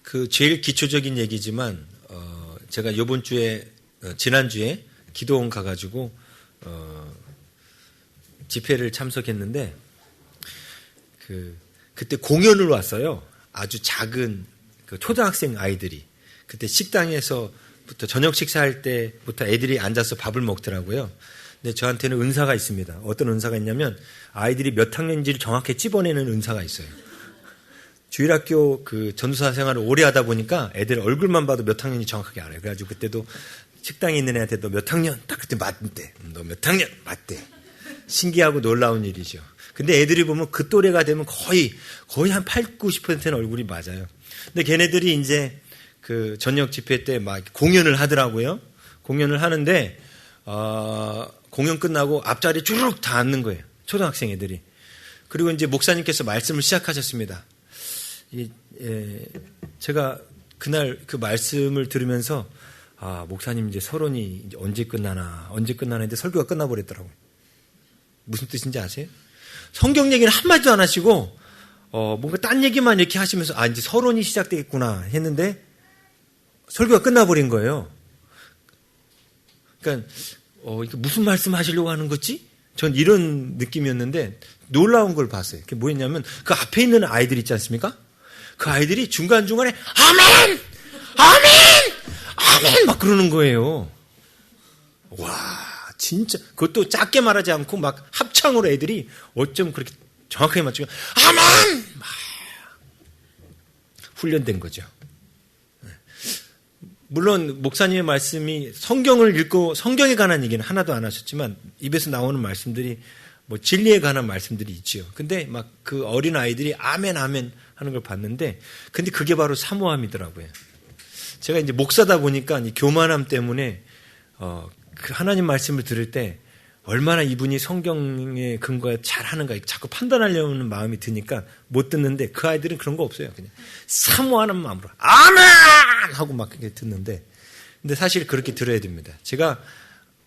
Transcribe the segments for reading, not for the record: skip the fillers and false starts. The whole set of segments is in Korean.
그 제일 기초적인 얘기지만 제가 지난주에 기도원 가가지고 집회를 참석했는데 그때 공연을 왔어요. 아주 작은 그 초등학생 아이들이 그때 식당에서부터 저녁 식사할 때부터 애들이 앉아서 밥을 먹더라고요. 근데 저한테는 은사가 있습니다. 어떤 은사가 있냐면 아이들이 몇 학년인지를 정확히 찝어내는 은사가 있어요. 주일학교 그 전도사 생활을 오래 하다 보니까 애들 얼굴만 봐도 몇 학년인지 정확하게 알아요. 그래가지고 그때도 식당에 있는 애한테 너 몇 학년? 딱 그때 맞대. 너 몇 학년? 맞대. 신기하고 놀라운 일이죠. 근데 애들이 보면 그 또래가 되면 거의 한 80, 90%는 얼굴이 맞아요. 근데 걔네들이 이제 그 저녁 집회 때 막 공연을 하더라고요. 공연을 하는데, 공연 끝나고 앞자리에 쭈르륵 다 앉는 거예요. 초등학생 애들이. 그리고 이제 목사님께서 말씀을 시작하셨습니다. 제가 그날 그 말씀을 들으면서 목사님 이제 서론이 이제 언제 끝나나 했는데 설교가 끝나버렸더라고요. 무슨 뜻인지 아세요? 성경 얘기는 한마디도 안 하시고 뭔가 딴 얘기만 이렇게 하시면서 이제 서론이 시작되겠구나 했는데 설교가 끝나버린 거예요. 그러니까 이게 무슨 말씀 하시려고 하는 거지? 전 이런 느낌이었는데 놀라운 걸 봤어요. 그게 뭐였냐면 그 앞에 있는 아이들 있지 않습니까? 그 아이들이 중간중간에 아멘! 아멘! 아멘! 막 그러는 거예요. 와, 진짜 그것도 작게 말하지 않고 막 합창으로 애들이 어쩜 그렇게 정확하게 맞추고 아멘! 막 훈련된 거죠. 물론 목사님의 말씀이 성경을 읽고 성경에 관한 얘기는 하나도 안 하셨지만 입에서 나오는 말씀들이 뭐 진리에 관한 말씀들이 있지요. 근데 막 그 어린 아이들이 아멘 아멘 하는 걸 봤는데 근데 그게 바로 사모함이더라고요. 제가 이제 목사다 보니까 이 교만함 때문에 그 하나님 말씀을 들을 때 얼마나 이분이 성경에 근거에 잘하는가 자꾸 판단하려는 마음이 드니까 못 듣는데 그 아이들은 그런 거 없어요. 그냥 사모하는 마음으로 아멘 하고 막 이렇게 듣는데 근데 사실 그렇게 들어야 됩니다. 제가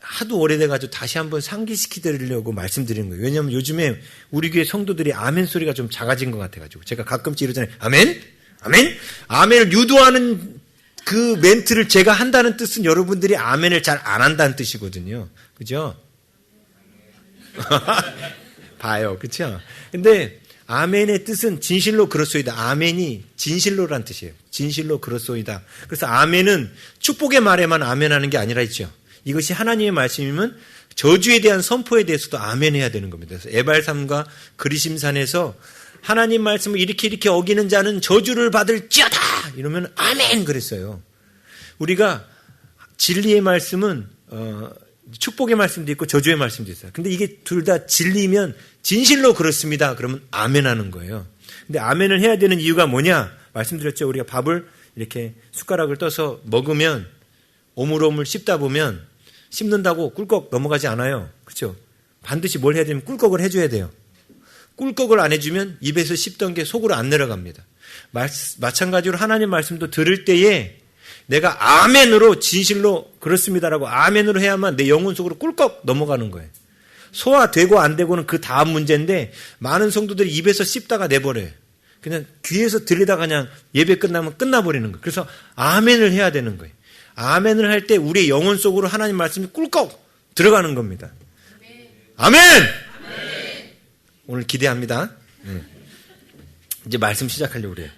하도 오래돼가지고 다시 한번 상기시키려고 말씀드리는 거예요. 왜냐하면 요즘에 우리 교회 성도들이 아멘 소리가 좀 작아진 것 같아가지고 제가 가끔씩 이러잖아요. 아멘? 아멘? 아멘을 유도하는 그 멘트를 제가 한다는 뜻은 여러분들이 아멘을 잘 안 한다는 뜻이거든요. 그죠? 봐요. 그쵸? 근데 아멘의 뜻은 진실로 그렇소이다. 아멘이 진실로란 뜻이에요. 진실로 그렇소이다. 그래서 아멘은 축복의 말에만 아멘하는 게 아니라 있죠. 이것이 하나님의 말씀이면 저주에 대한 선포에 대해서도 아멘해야 되는 겁니다. 그래서 에발삼과 그리심산에서 하나님 말씀을 이렇게 어기는 자는 저주를 받을지어다 이러면 아멘 그랬어요. 우리가 진리의 말씀은 축복의 말씀도 있고 저주의 말씀도 있어요. 근데 이게 둘 다 진리면 진실로 그렇습니다. 그러면 아멘하는 거예요. 근데 아멘을 해야 되는 이유가 뭐냐? 말씀드렸죠. 우리가 밥을 이렇게 숟가락을 떠서 먹으면 오물오물 씹다 보면 씹는다고 꿀꺽 넘어가지 않아요. 그렇죠? 반드시 뭘 해야 되면 꿀꺽을 해줘야 돼요. 꿀꺽을 안 해주면 입에서 씹던 게 속으로 안 내려갑니다. 마찬가지로 하나님 말씀도 들을 때에 내가 아멘으로 진실로 그렇습니다라고 아멘으로 해야만 내 영혼 속으로 꿀꺽 넘어가는 거예요. 소화되고 안 되고는 그 다음 문제인데 많은 성도들이 입에서 씹다가 내버려요. 그냥 귀에서 들리다가 그냥 예배 끝나면 끝나버리는 거예요. 그래서 아멘을 해야 되는 거예요. 아멘을 할 때 우리의 영혼 속으로 하나님 말씀이 꿀꺽 들어가는 겁니다. 아멘! 아멘! 오늘 기대합니다. 이제 말씀 시작하려고 그래요.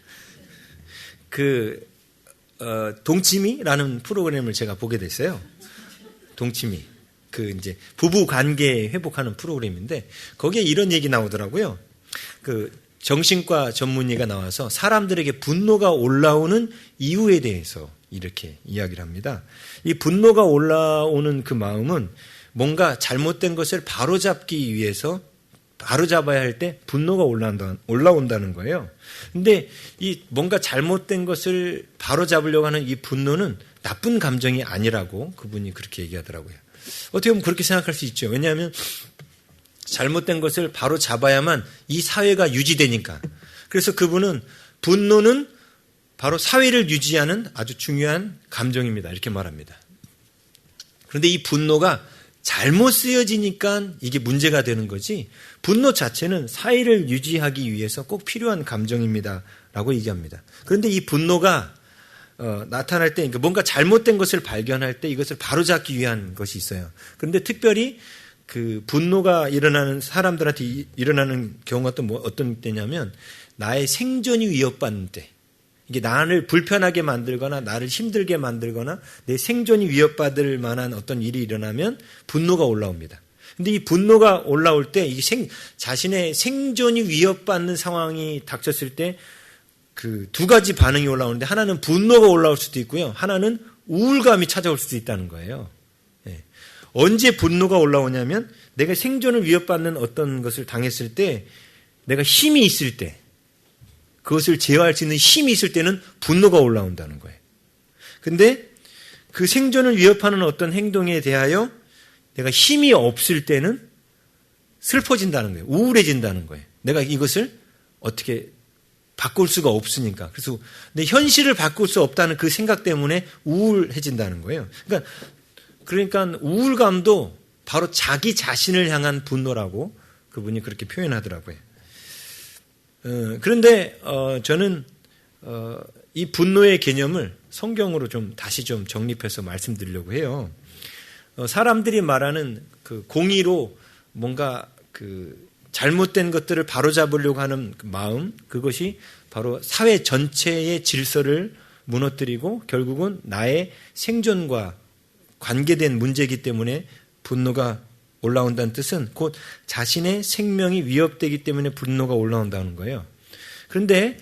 동치미라는 프로그램을 제가 보게 됐어요. 동치미. 이제 부부 관계 회복하는 프로그램인데 거기에 이런 얘기 나오더라고요. 정신과 전문의가 나와서 사람들에게 분노가 올라오는 이유에 대해서 이렇게 이야기를 합니다. 이 분노가 올라오는 그 마음은 뭔가 잘못된 것을 바로잡기 위해서 바로잡아야 할 때 분노가 올라온다는 거예요. 근데 이 뭔가 잘못된 것을 바로잡으려고 하는 이 분노는 나쁜 감정이 아니라고 그분이 그렇게 얘기하더라고요. 어떻게 보면 그렇게 생각할 수 있죠. 왜냐하면 잘못된 것을 바로잡아야만 이 사회가 유지되니까. 그래서 그분은 분노는 바로 사회를 유지하는 아주 중요한 감정입니다. 이렇게 말합니다. 그런데 이 분노가 잘못 쓰여지니까 이게 문제가 되는 거지 분노 자체는 사회를 유지하기 위해서 꼭 필요한 감정입니다. 라고 얘기합니다. 그런데 이 분노가 나타날 때 뭔가 잘못된 것을 발견할 때 이것을 바로잡기 위한 것이 있어요. 그런데 특별히 그 분노가 일어나는 사람들한테 일어나는 경우가 또 어떤 때냐면 나의 생존이 위협받는 때, 이게 나를 불편하게 만들거나 나를 힘들게 만들거나 내 생존이 위협받을 만한 어떤 일이 일어나면 분노가 올라옵니다. 근데 이 분노가 올라올 때 자신의 생존이 위협받는 상황이 닥쳤을 때 그 두 가지 반응이 올라오는데 하나는 분노가 올라올 수도 있고요. 하나는 우울감이 찾아올 수도 있다는 거예요. 예. 언제 분노가 올라오냐면 내가 생존을 위협받는 어떤 것을 당했을 때 내가 힘이 있을 때 그것을 제어할 수 있는 힘이 있을 때는 분노가 올라온다는 거예요. 근데 그 생존을 위협하는 어떤 행동에 대하여 내가 힘이 없을 때는 슬퍼진다는 거예요. 우울해진다는 거예요. 내가 이것을 어떻게 바꿀 수가 없으니까. 근데 현실을 바꿀 수 없다는 그 생각 때문에 우울해진다는 거예요. 그러니까 우울감도 바로 자기 자신을 향한 분노라고 그분이 그렇게 표현하더라고요. 그런데 저는 이 분노의 개념을 성경으로 다시 정립해서 말씀드리려고 해요. 사람들이 말하는 그 공의로 뭔가 그 잘못된 것들을 바로잡으려고 하는 그 마음, 그것이 바로 사회 전체의 질서를 무너뜨리고 결국은 나의 생존과 관계된 문제이기 때문에 분노가 올라온다는 뜻은 곧 자신의 생명이 위협되기 때문에 분노가 올라온다는 거예요. 그런데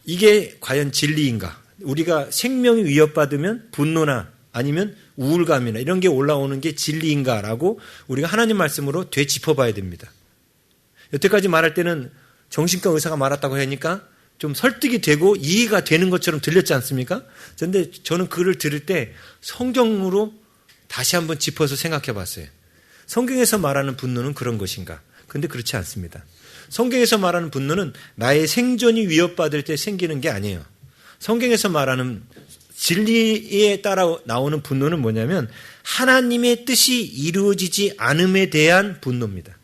이게 과연 진리인가? 우리가 생명이 위협받으면 분노나 아니면 우울감이나 이런 게 올라오는 게 진리인가라고 우리가 하나님 말씀으로 되짚어봐야 됩니다. 여태까지 말할 때는 정신과 의사가 말했다고 하니까 좀 설득이 되고 이해가 되는 것처럼 들렸지 않습니까? 그런데 저는 그를 들을 때 성경으로 다시 한번 짚어서 생각해 봤어요. 성경에서 말하는 분노는 그런 것인가? 근데 그렇지 않습니다. 성경에서 말하는 분노는 나의 생존이 위협받을 때 생기는 게 아니에요. 성경에서 말하는 진리에 따라 나오는 분노는 뭐냐면 하나님의 뜻이 이루어지지 않음에 대한 분노입니다.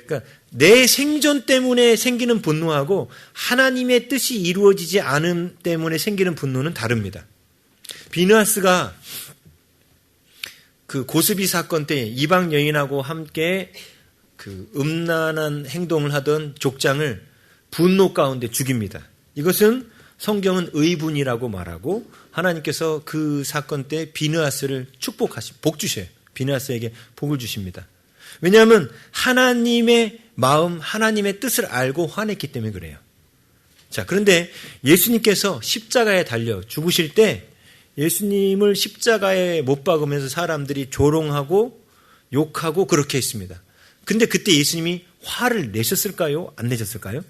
그러니까 내 생존 때문에 생기는 분노하고 하나님의 뜻이 이루어지지 않음 때문에 생기는 분노는 다릅니다. 비느하스가 그 고스비 사건 때 이방 여인하고 함께 그 음란한 행동을 하던 족장을 분노 가운데 죽입니다. 이것은 성경은 의분이라고 말하고 하나님께서 그 사건 때 비느하스를 복 주셔요. 비느하스에게 복을 주십니다. 왜냐하면 하나님의 마음, 하나님의 뜻을 알고 화냈기 때문에 그래요. 자, 그런데 예수님께서 십자가에 달려 죽으실 때 예수님을 십자가에 못 박으면서 사람들이 조롱하고 욕하고 그렇게 했습니다. 근데 그때 예수님이 화를 내셨을까요? 안 내셨을까요?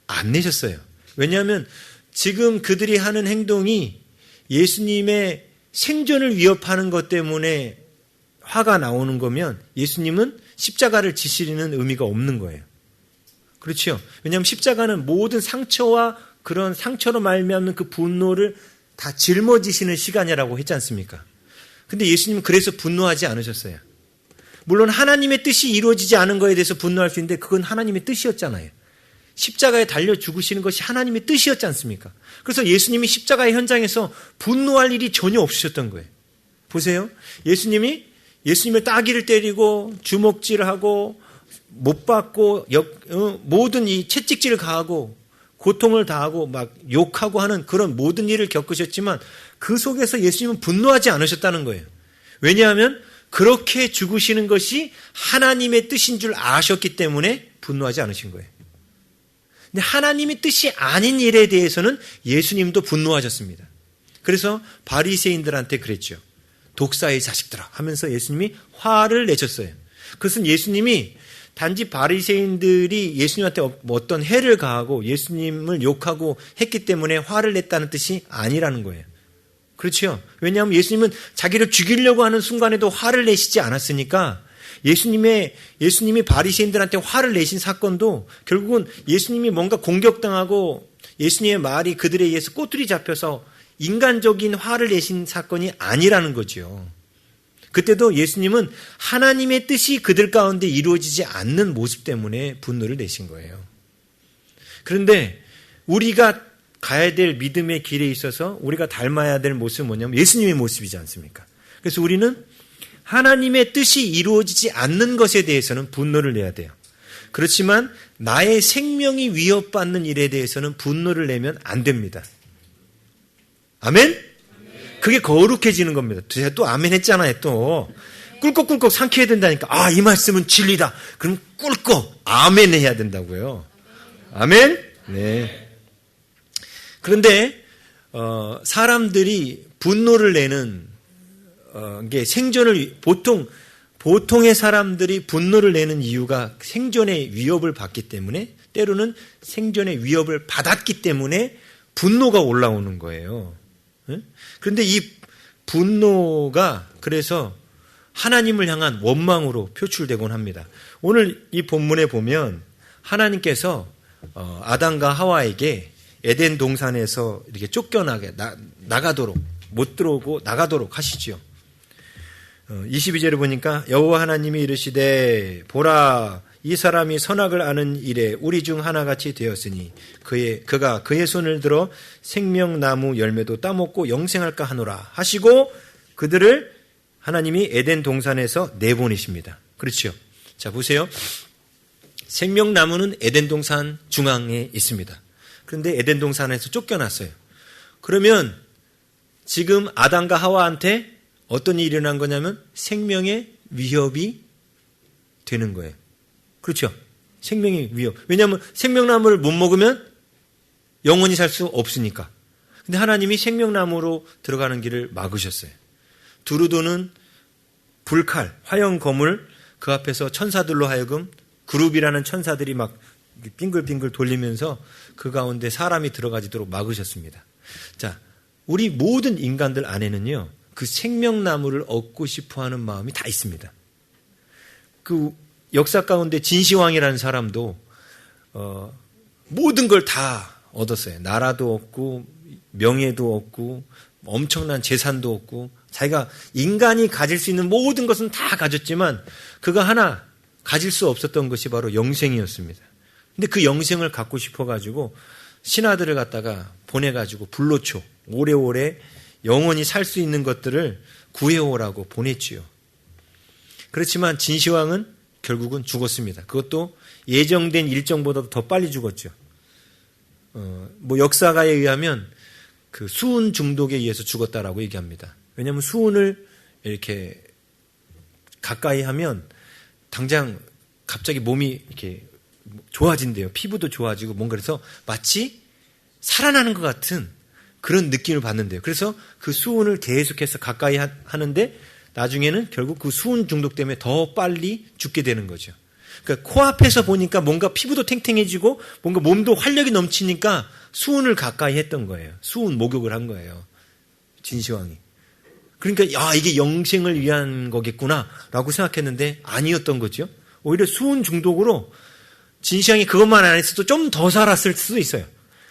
안 내셨어요. 왜냐하면 지금 그들이 하는 행동이 예수님의 생존을 위협하는 것 때문에 화가 나오는 거면 예수님은 십자가를 지시는 의미가 없는 거예요. 그렇죠? 왜냐하면 십자가는 모든 상처와 그런 상처로 말미암는 그 분노를 다 짊어지시는 시간이라고 했지 않습니까? 근데 예수님은 그래서 분노하지 않으셨어요. 물론 하나님의 뜻이 이루어지지 않은 거에 대해서 분노할 수 있는데 그건 하나님의 뜻이었잖아요. 십자가에 달려 죽으시는 것이 하나님의 뜻이었지 않습니까? 그래서 예수님이 십자가의 현장에서 분노할 일이 전혀 없으셨던 거예요. 보세요. 예수님을 따귀를 때리고 주먹질하고 못 박고 모든 이 채찍질을 가하고 고통을 당하고 막 욕하고 하는 그런 모든 일을 겪으셨지만 그 속에서 예수님은 분노하지 않으셨다는 거예요. 왜냐하면 그렇게 죽으시는 것이 하나님의 뜻인 줄 아셨기 때문에 분노하지 않으신 거예요. 근데 하나님의 뜻이 아닌 일에 대해서는 예수님도 분노하셨습니다. 그래서 바리새인들한테 그랬죠. 독사의 자식들아 하면서 예수님이 화를 내셨어요. 그것은 예수님이 단지 바리새인들이 예수님한테 어떤 해를 가하고 예수님을 욕하고 했기 때문에 화를 냈다는 뜻이 아니라는 거예요. 그렇죠? 왜냐하면 예수님은 자기를 죽이려고 하는 순간에도 화를 내시지 않았으니까 예수님이 바리새인들한테 화를 내신 사건도 결국은 예수님이 뭔가 공격당하고 예수님의 말이 그들에 의해서 꼬투리 잡혀서 인간적인 화를 내신 사건이 아니라는 거죠. 그때도 예수님은 하나님의 뜻이 그들 가운데 이루어지지 않는 모습 때문에 분노를 내신 거예요. 그런데 우리가 가야 될 믿음의 길에 있어서 우리가 닮아야 될 모습은 뭐냐면 예수님의 모습이지 않습니까? 그래서 우리는 하나님의 뜻이 이루어지지 않는 것에 대해서는 분노를 내야 돼요. 그렇지만 나의 생명이 위협받는 일에 대해서는 분노를 내면 안 됩니다. 아멘? 그게 거룩해지는 겁니다. 제가 또 아멘 했잖아요. 또 꿀꺽꿀꺽 삼켜야 된다니까. 이 말씀은 진리다. 그럼 꿀꺽 아멘 해야 된다고요. 아멘? 네. 그런데 사람들이 분노를 내는 게 생존을 보통의 사람들이 분노를 내는 이유가 생존의 위협을 받기 때문에, 때로는 생존의 위협을 받았기 때문에 분노가 올라오는 거예요. 그런데 이 분노가 그래서 하나님을 향한 원망으로 표출되곤 합니다. 오늘 이 본문에 보면 하나님께서 아담과 하와에게 에덴 동산에서 이렇게 쫓겨나게 나가도록, 못 들어오고 나가도록 하시지요. 22절을 보니까 여호와 하나님이 이르시되 보라 이 사람이 선악을 아는 일에 우리 중 하나같이 되었으니 그가 그의 손을 들어 생명나무 열매도 따먹고 영생할까 하노라 하시고 그들을 하나님이 에덴 동산에서 내보내십니다. 그렇죠? 자, 보세요. 생명나무는 에덴 동산 중앙에 있습니다. 그런데 에덴 동산에서 쫓겨났어요. 그러면 지금 아담과 하와한테 어떤 일이 일어난 거냐면 생명의 위협이 되는 거예요. 그렇죠? 생명의 위협. 왜냐하면 생명나무를 못 먹으면 영원히 살 수 없으니까. 근데 하나님이 생명나무로 들어가는 길을 막으셨어요. 두루도는 불칼, 화염검을 그 앞에서 천사들로 하여금 그룹이라는 천사들이 막 빙글빙글 돌리면서 그 가운데 사람이 들어가지도록 막으셨습니다. 자, 우리 모든 인간들 안에는요, 그 생명나무를 얻고 싶어 하는 마음이 다 있습니다. 그 역사 가운데 진시황이라는 사람도 모든 걸 다 얻었어요. 나라도 얻고 명예도 얻고 엄청난 재산도 얻고 자기가 인간이 가질 수 있는 모든 것은 다 가졌지만 그가 하나 가질 수 없었던 것이 바로 영생이었습니다. 근데 그 영생을 갖고 싶어가지고 신하들을 갖다가 보내가지고 불로초 오래오래 영원히 살 수 있는 것들을 구해오라고 보냈지요. 그렇지만 진시황은 결국은 죽었습니다. 그것도 예정된 일정보다 더 빨리 죽었죠. 역사가에 의하면 그 수은 중독에 의해서 죽었다라고 얘기합니다. 왜냐하면 수은을 이렇게 가까이 하면 당장 갑자기 몸이 이렇게 좋아진대요. 피부도 좋아지고 뭔가 그래서 마치 살아나는 것 같은 그런 느낌을 받는데요. 그래서 그 수은을 계속해서 가까이 하는데 나중에는 결국 그 수은 중독 때문에 더 빨리 죽게 되는 거죠. 그러니까 코앞에서 보니까 뭔가 피부도 탱탱해지고 뭔가 몸도 활력이 넘치니까 수은을 가까이 했던 거예요. 수은 목욕을 한 거예요. 진시황이. 그러니까 이게 영생을 위한 거겠구나라고 생각했는데 아니었던 거죠. 오히려 수은 중독으로 진시황이 그것만 안 했어도 좀 더 살았을 수도 있어요.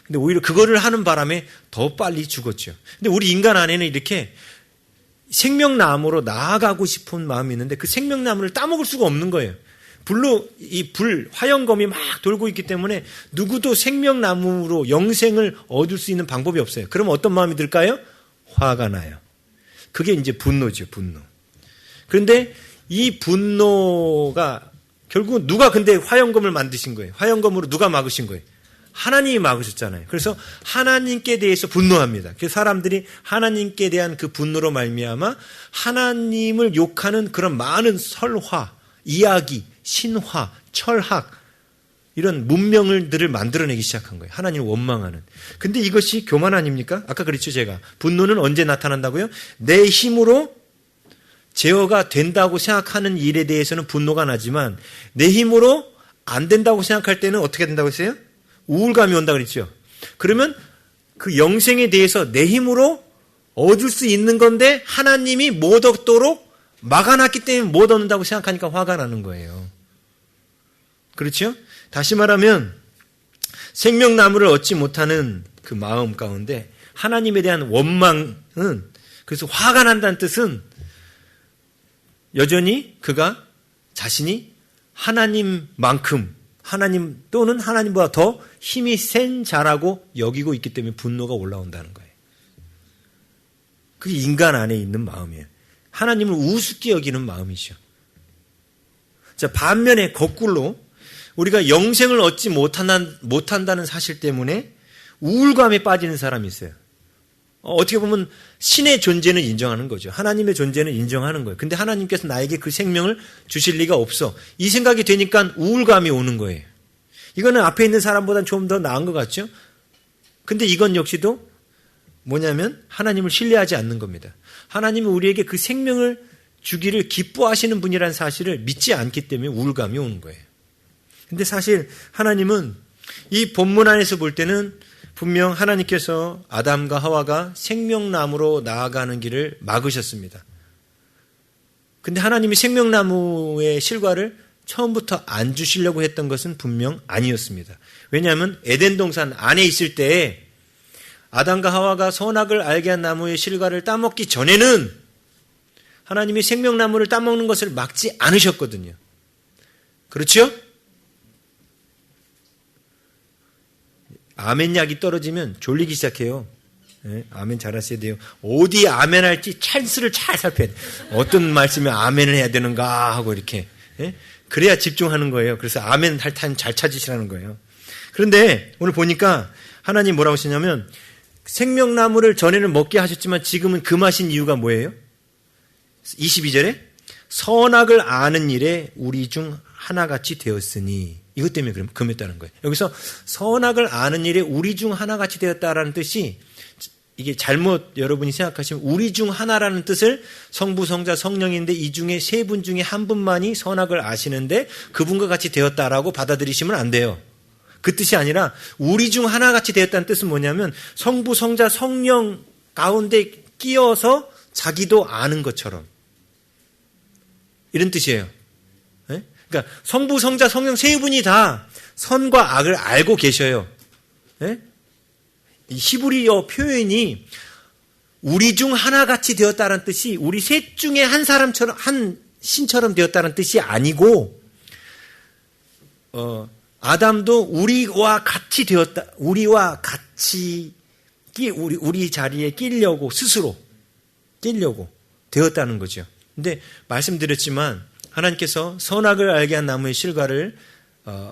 근데 오히려 그거를 하는 바람에 더 빨리 죽었죠. 근데 우리 인간 안에는 이렇게 생명나무로 나아가고 싶은 마음이 있는데 그 생명나무를 따먹을 수가 없는 거예요. 화염검이 막 돌고 있기 때문에 누구도 생명나무로 영생을 얻을 수 있는 방법이 없어요. 그럼 어떤 마음이 들까요? 화가 나요. 그게 이제 분노죠, 분노. 그런데 이 분노가 결국은 누가 근데 화염검을 만드신 거예요? 화염검으로 누가 막으신 거예요? 하나님이 막으셨잖아요. 그래서 하나님께 대해서 분노합니다. 그래서 사람들이 하나님께 대한 그 분노로 말미암아 하나님을 욕하는 그런 많은 설화, 이야기, 신화, 철학 이런 문명들을 만들어내기 시작한 거예요. 하나님을 원망하는. 근데 이것이 교만 아닙니까? 아까 그랬죠, 제가. 분노는 언제 나타난다고요? 내 힘으로 제어가 된다고 생각하는 일에 대해서는 분노가 나지만 내 힘으로 안 된다고 생각할 때는 어떻게 된다고 했어요? 우울감이 온다고 그랬죠. 그러면 그 영생에 대해서 내 힘으로 얻을 수 있는 건데 하나님이 못 얻도록 막아놨기 때문에 못 얻는다고 생각하니까 화가 나는 거예요. 그렇죠? 다시 말하면 생명나무를 얻지 못하는 그 마음 가운데 하나님에 대한 원망은, 그래서 화가 난다는 뜻은 여전히 그가 자신이 하나님만큼 하나님 또는 하나님보다 더 힘이 센 자라고 여기고 있기 때문에 분노가 올라온다는 거예요. 그게 인간 안에 있는 마음이에요. 하나님을 우습게 여기는 마음이죠. 자, 반면에 거꾸로 우리가 영생을 얻지 못한다는 사실 때문에 우울감에 빠지는 사람이 있어요. 어떻게 보면 신의 존재는 인정하는 거죠. 하나님의 존재는 인정하는 거예요. 근데 하나님께서 나에게 그 생명을 주실 리가 없어. 이 생각이 되니까 우울감이 오는 거예요. 이거는 앞에 있는 사람보다는 좀 더 나은 것 같죠? 근데 이건 역시도 뭐냐면 하나님을 신뢰하지 않는 겁니다. 하나님은 우리에게 그 생명을 주기를 기뻐하시는 분이라는 사실을 믿지 않기 때문에 우울감이 오는 거예요. 근데 사실 하나님은 이 본문 안에서 볼 때는 분명 하나님께서 아담과 하와가 생명나무로 나아가는 길을 막으셨습니다. 근데 하나님이 생명나무의 실과를 처음부터 안 주시려고 했던 것은 분명 아니었습니다. 왜냐하면 에덴 동산 안에 있을 때 아담과 하와가 선악을 알게 한 나무의 실과를 따먹기 전에는 하나님이 생명나무를 따먹는 것을 막지 않으셨거든요. 그렇죠? 아멘 약이 떨어지면 졸리기 시작해요. 네, 아멘 잘하셔야 돼요. 어디 아멘 할지 찬스를 잘 살펴야 돼요. 어떤 말씀에 아멘을 해야 되는가 하고 이렇게. 네? 그래야 집중하는 거예요. 그래서 아멘 할 타임 잘 찾으시라는 거예요. 그런데 오늘 보니까 하나님 뭐라고 하시냐면 생명나무를 전에는 먹게 하셨지만 지금은 금하신 이유가 뭐예요? 22절에 선악을 아는 일에 우리 중 하나같이 되었으니 이것 때문에 금했다는 거예요. 여기서 선악을 아는 일에 우리 중 하나같이 되었다라는 뜻이 이게 잘못 여러분이 생각하시면 우리 중 하나라는 뜻을 성부, 성자, 성령인데 이 중에 세 분 중에 한 분만이 선악을 아시는데 그분과 같이 되었다라고 받아들이시면 안 돼요. 그 뜻이 아니라 우리 중 하나같이 되었다는 뜻은 뭐냐면 성부, 성자, 성령 가운데 끼어서 자기도 아는 것처럼 이런 뜻이에요. 네? 그러니까 성부, 성자, 성령 세 분이 다 선과 악을 알고 계셔요. 네? 이 히브리어 표현이 우리 중 하나같이 되었다는 뜻이 우리 셋 중에 한 사람처럼 한 신처럼 되었다는 뜻이 아니고 아담도 우리와 같이 되었다. 우리와 같이 우리 자리에 끼려고 스스로 끼려고 되었다는 거죠. 근데 말씀드렸지만 하나님께서 선악을 알게 한 나무의 실과를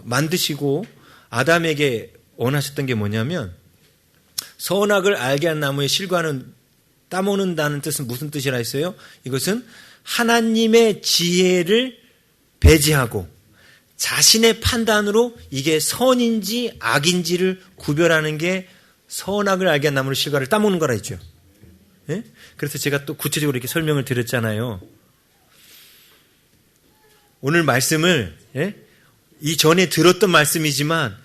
만드시고 아담에게 원하셨던 게 뭐냐면 선악을 알게 한 나무의 실과는 따먹는다는 뜻은 무슨 뜻이라 했어요? 이것은 하나님의 지혜를 배제하고 자신의 판단으로 이게 선인지 악인지를 구별하는 게 선악을 알게 한 나무의 실과를 따먹는 거라 했죠. 네? 그래서 제가 또 구체적으로 이렇게 설명을 드렸잖아요. 오늘 말씀을 이전에 들었던 말씀이지만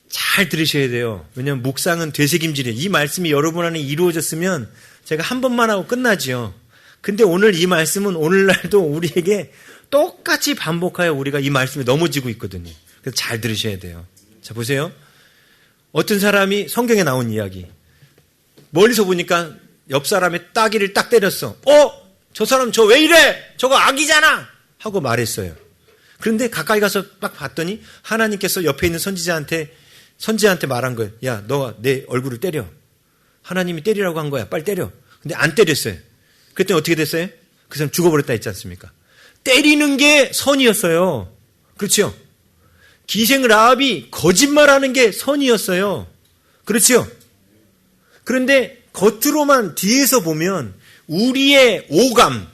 잘 들으셔야 돼요. 왜냐하면 묵상은 되새김질이에요. 이 말씀이 여러분 안에 이루어졌으면 제가 한 번만 하고 끝나죠. 근데 오늘 이 말씀은 오늘날도 우리에게 똑같이 반복하여 우리가 이 말씀에 넘어지고 있거든요. 그래서 잘 들으셔야 돼요. 자, 보세요. 어떤 사람이 성경에 나온 이야기. 멀리서 보니까 옆 사람의 따귀를 딱 때렸어. 저 사람 저 왜 이래? 저거 악이잖아! 하고 말했어요. 그런데 가까이 가서 딱 봤더니 하나님께서 옆에 있는 선지자한테 말한 거예요. 야, 너가 내 얼굴을 때려. 하나님이 때리라고 한 거야. 빨리 때려. 근데 안 때렸어요. 그랬더니 어떻게 됐어요? 그 사람 죽어버렸다 했지 않습니까? 때리는 게 선이었어요. 그렇죠? 기생 라합이 거짓말하는 게 선이었어요. 그렇죠? 그런데 겉으로만 뒤에서 보면 우리의 오감,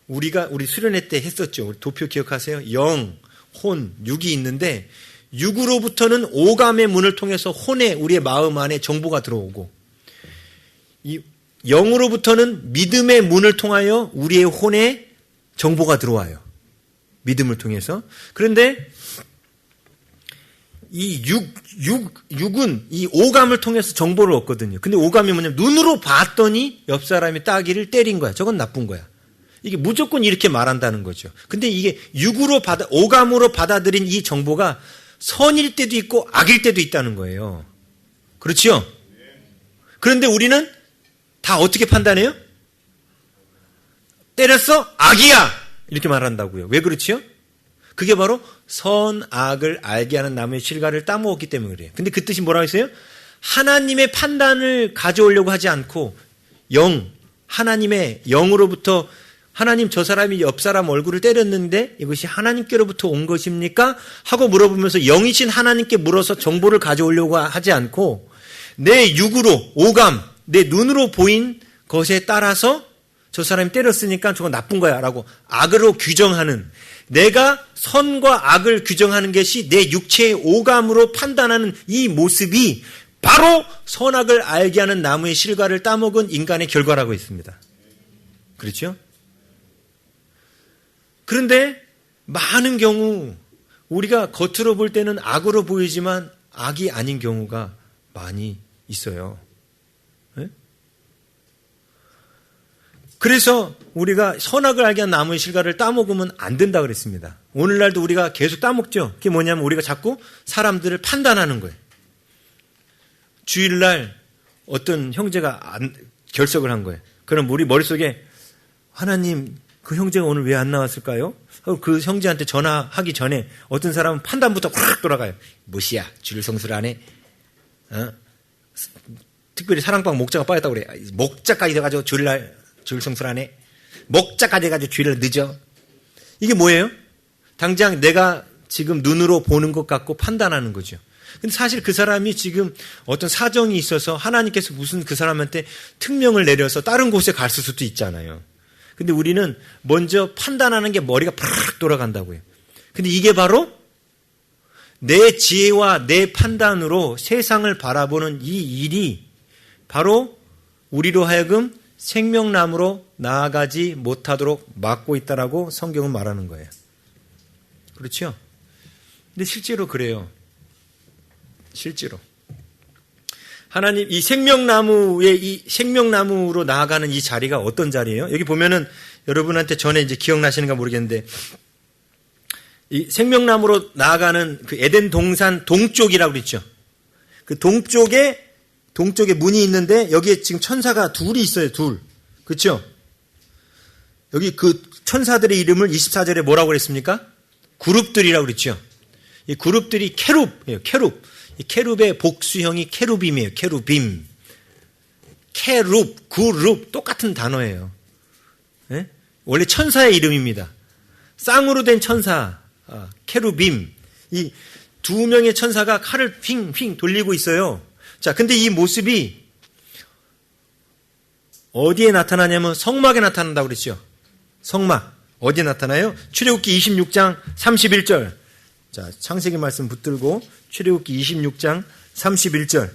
우리 수련회 때 했었죠. 우리 도표 기억하세요? 영, 혼, 육이 있는데 육으로부터는 오감의 문을 통해서 혼에 우리의 마음 안에 정보가 들어오고 이 영으로부터는 믿음의 문을 통하여 우리의 혼에 정보가 들어와요. 믿음을 통해서. 그런데 이 육은 이 오감을 통해서 정보를 얻거든요. 근데 오감이 뭐냐면 눈으로 봤더니 옆 사람이 따귀를 때린 거야. 저건 나쁜 거야. 이게 무조건 이렇게 말한다는 거죠. 근데 이게 오감으로 받아들인 이 정보가 선일 때도 있고 악일 때도 있다는 거예요. 그렇죠? 그런데 우리는 다 어떻게 판단해요? 때렸어? 악이야! 이렇게 말한다고요. 왜 그렇지요? 그게 바로 선악을 알게 하는 나무의 실과를 따먹었기 때문에 그래요. 근데 그 뜻이 뭐라고 했어요? 하나님의 판단을 가져오려고 하지 않고 하나님의 영으로부터 하나님 저 사람이 옆 사람 얼굴을 때렸는데 이것이 하나님께로부터 온 것입니까? 하고 물어보면서 영이신 하나님께 물어서 정보를 가져오려고 하지 않고 내 육으로 오감, 내 눈으로 보인 것에 따라서 저 사람이 때렸으니까 저거 나쁜 거야 라고 악으로 규정하는, 내가 선과 악을 규정하는 것이 내 육체의 오감으로 판단하는 이 모습이 바로 선악을 알게 하는 나무의 실과를 따먹은 인간의 결과라고 했습니다. 그렇죠? 그런데 많은 경우 우리가 겉으로 볼 때는 악으로 보이지만 악이 아닌 경우가 많이 있어요. 네? 그래서 우리가 선악을 알게 한 나무의 실과를 따먹으면 안 된다 그랬습니다. 오늘날도 우리가 계속 따먹죠. 그게 뭐냐면 우리가 자꾸 사람들을 판단하는 거예요. 주일날 어떤 형제가 결석을 한 거예요. 그럼 우리 머릿속에 하나님 그 형제가 오늘 왜 안 나왔을까요? 그 형제한테 전화하기 전에 어떤 사람은 판단부터 확 돌아가요. 무시야, 주일 성수를 안 해. 특별히 사랑방 목자가 빠졌다고 그래. 목자까지 돼가지고 주일날 주일 성수를 안 해. 목자까지 돼가지고 주일날 늦어. 이게 뭐예요? 당장 내가 지금 눈으로 보는 것 같고 판단하는 거죠. 근데 사실 그 사람이 지금 어떤 사정이 있어서 하나님께서 무슨 그 사람한테 특명을 내려서 다른 곳에 갔을 수도 있잖아요. 근데 우리는 먼저 판단하는 게 머리가 팍 돌아간다고요. 근데 이게 바로 내 지혜와 내 판단으로 세상을 바라보는 이 일이 바로 우리로 하여금 생명나무로 나아가지 못하도록 막고 있다라고 성경은 말하는 거예요. 그렇죠? 근데 실제로 그래요. 실제로. 하나님, 이 생명나무로 나아가는 이 자리가 어떤 자리예요? 여기 보면은 여러분한테 전에 이제 기억나시는가 모르겠는데, 이 생명나무로 나아가는 그 에덴 동산 동쪽이라고 그랬죠. 그 동쪽에 문이 있는데, 여기에 지금 천사가 둘이 있어요, 둘. 그렇죠? 여기 그 천사들의 이름을 24절에 뭐라고 그랬습니까? 그룹들이라고 그랬죠. 이 그룹들이 케룹이에요, 케룹. 이 케룹의 복수형이 케루빔이에요. 케루빔. 케룹, 그룹 똑같은 단어예요. 네? 원래 천사의 이름입니다. 쌍으로 된 천사, 케루빔. 이 두 명의 천사가 칼을 핑핑 돌리고 있어요. 자, 근데 이 모습이 어디에 나타나냐면 성막에 나타난다고 그랬죠. 성막. 어디에 나타나요? 출애굽기 26장 31절. 자, 창세기 말씀 붙들고 출애굽기 26장 31절.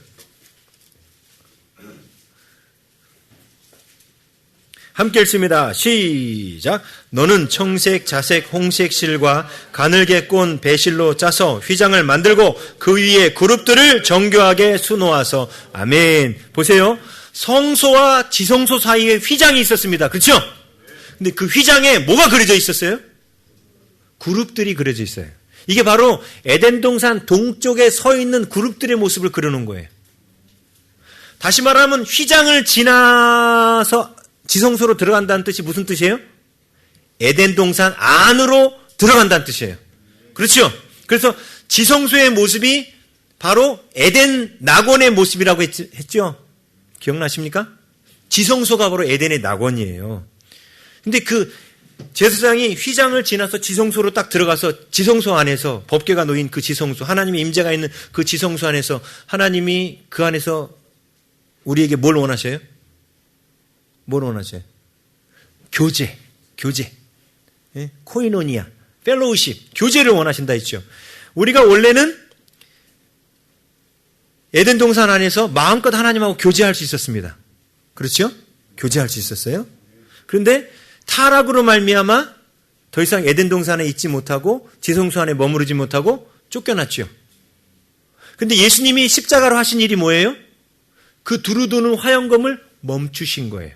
함께 읽습니다. 시작. 너는 청색, 자색, 홍색 실과 가늘게 꼰 배실로 짜서 휘장을 만들고 그 위에 그룹들을 정교하게 수놓아서. 아멘. 보세요. 성소와 지성소 사이에 휘장이 있었습니다. 그렇죠? 근데 그 휘장에 뭐가 그려져 있었어요? 그룹들이 그려져 있어요. 이게 바로 에덴 동산 동쪽에 서 있는 그룹들의 모습을 그려놓은 거예요. 다시 말하면 휘장을 지나서 지성소로 들어간다는 뜻이 무슨 뜻이에요? 에덴 동산 안으로 들어간다는 뜻이에요. 그렇죠? 그래서 지성소의 모습이 바로 에덴 낙원의 모습이라고 했죠? 기억나십니까? 지성소가 바로 에덴의 낙원이에요. 근데 그 제사장이 휘장을 지나서 지성소로 딱 들어가서 지성소 안에서 법궤가 놓인 그 지성소, 하나님의 임재가 있는 그 지성소 안에서 하나님이 그 안에서 우리에게 뭘 원하셔요? 뭘 원하셔요? 교제. 예? 코이노니아, 펠로우십, 교제를 원하신다 했죠. 우리가 원래는 에덴 동산 안에서 마음껏 하나님하고 교제할 수 있었습니다. 그렇죠? 교제할 수 있었어요. 그런데 타락으로 말미암아 더 이상 에덴 동산에 있지 못하고 지성소 안에 머무르지 못하고 쫓겨났죠. 그런데 예수님이 십자가로 하신 일이 뭐예요? 그 두루도는 화영검을 멈추신 거예요.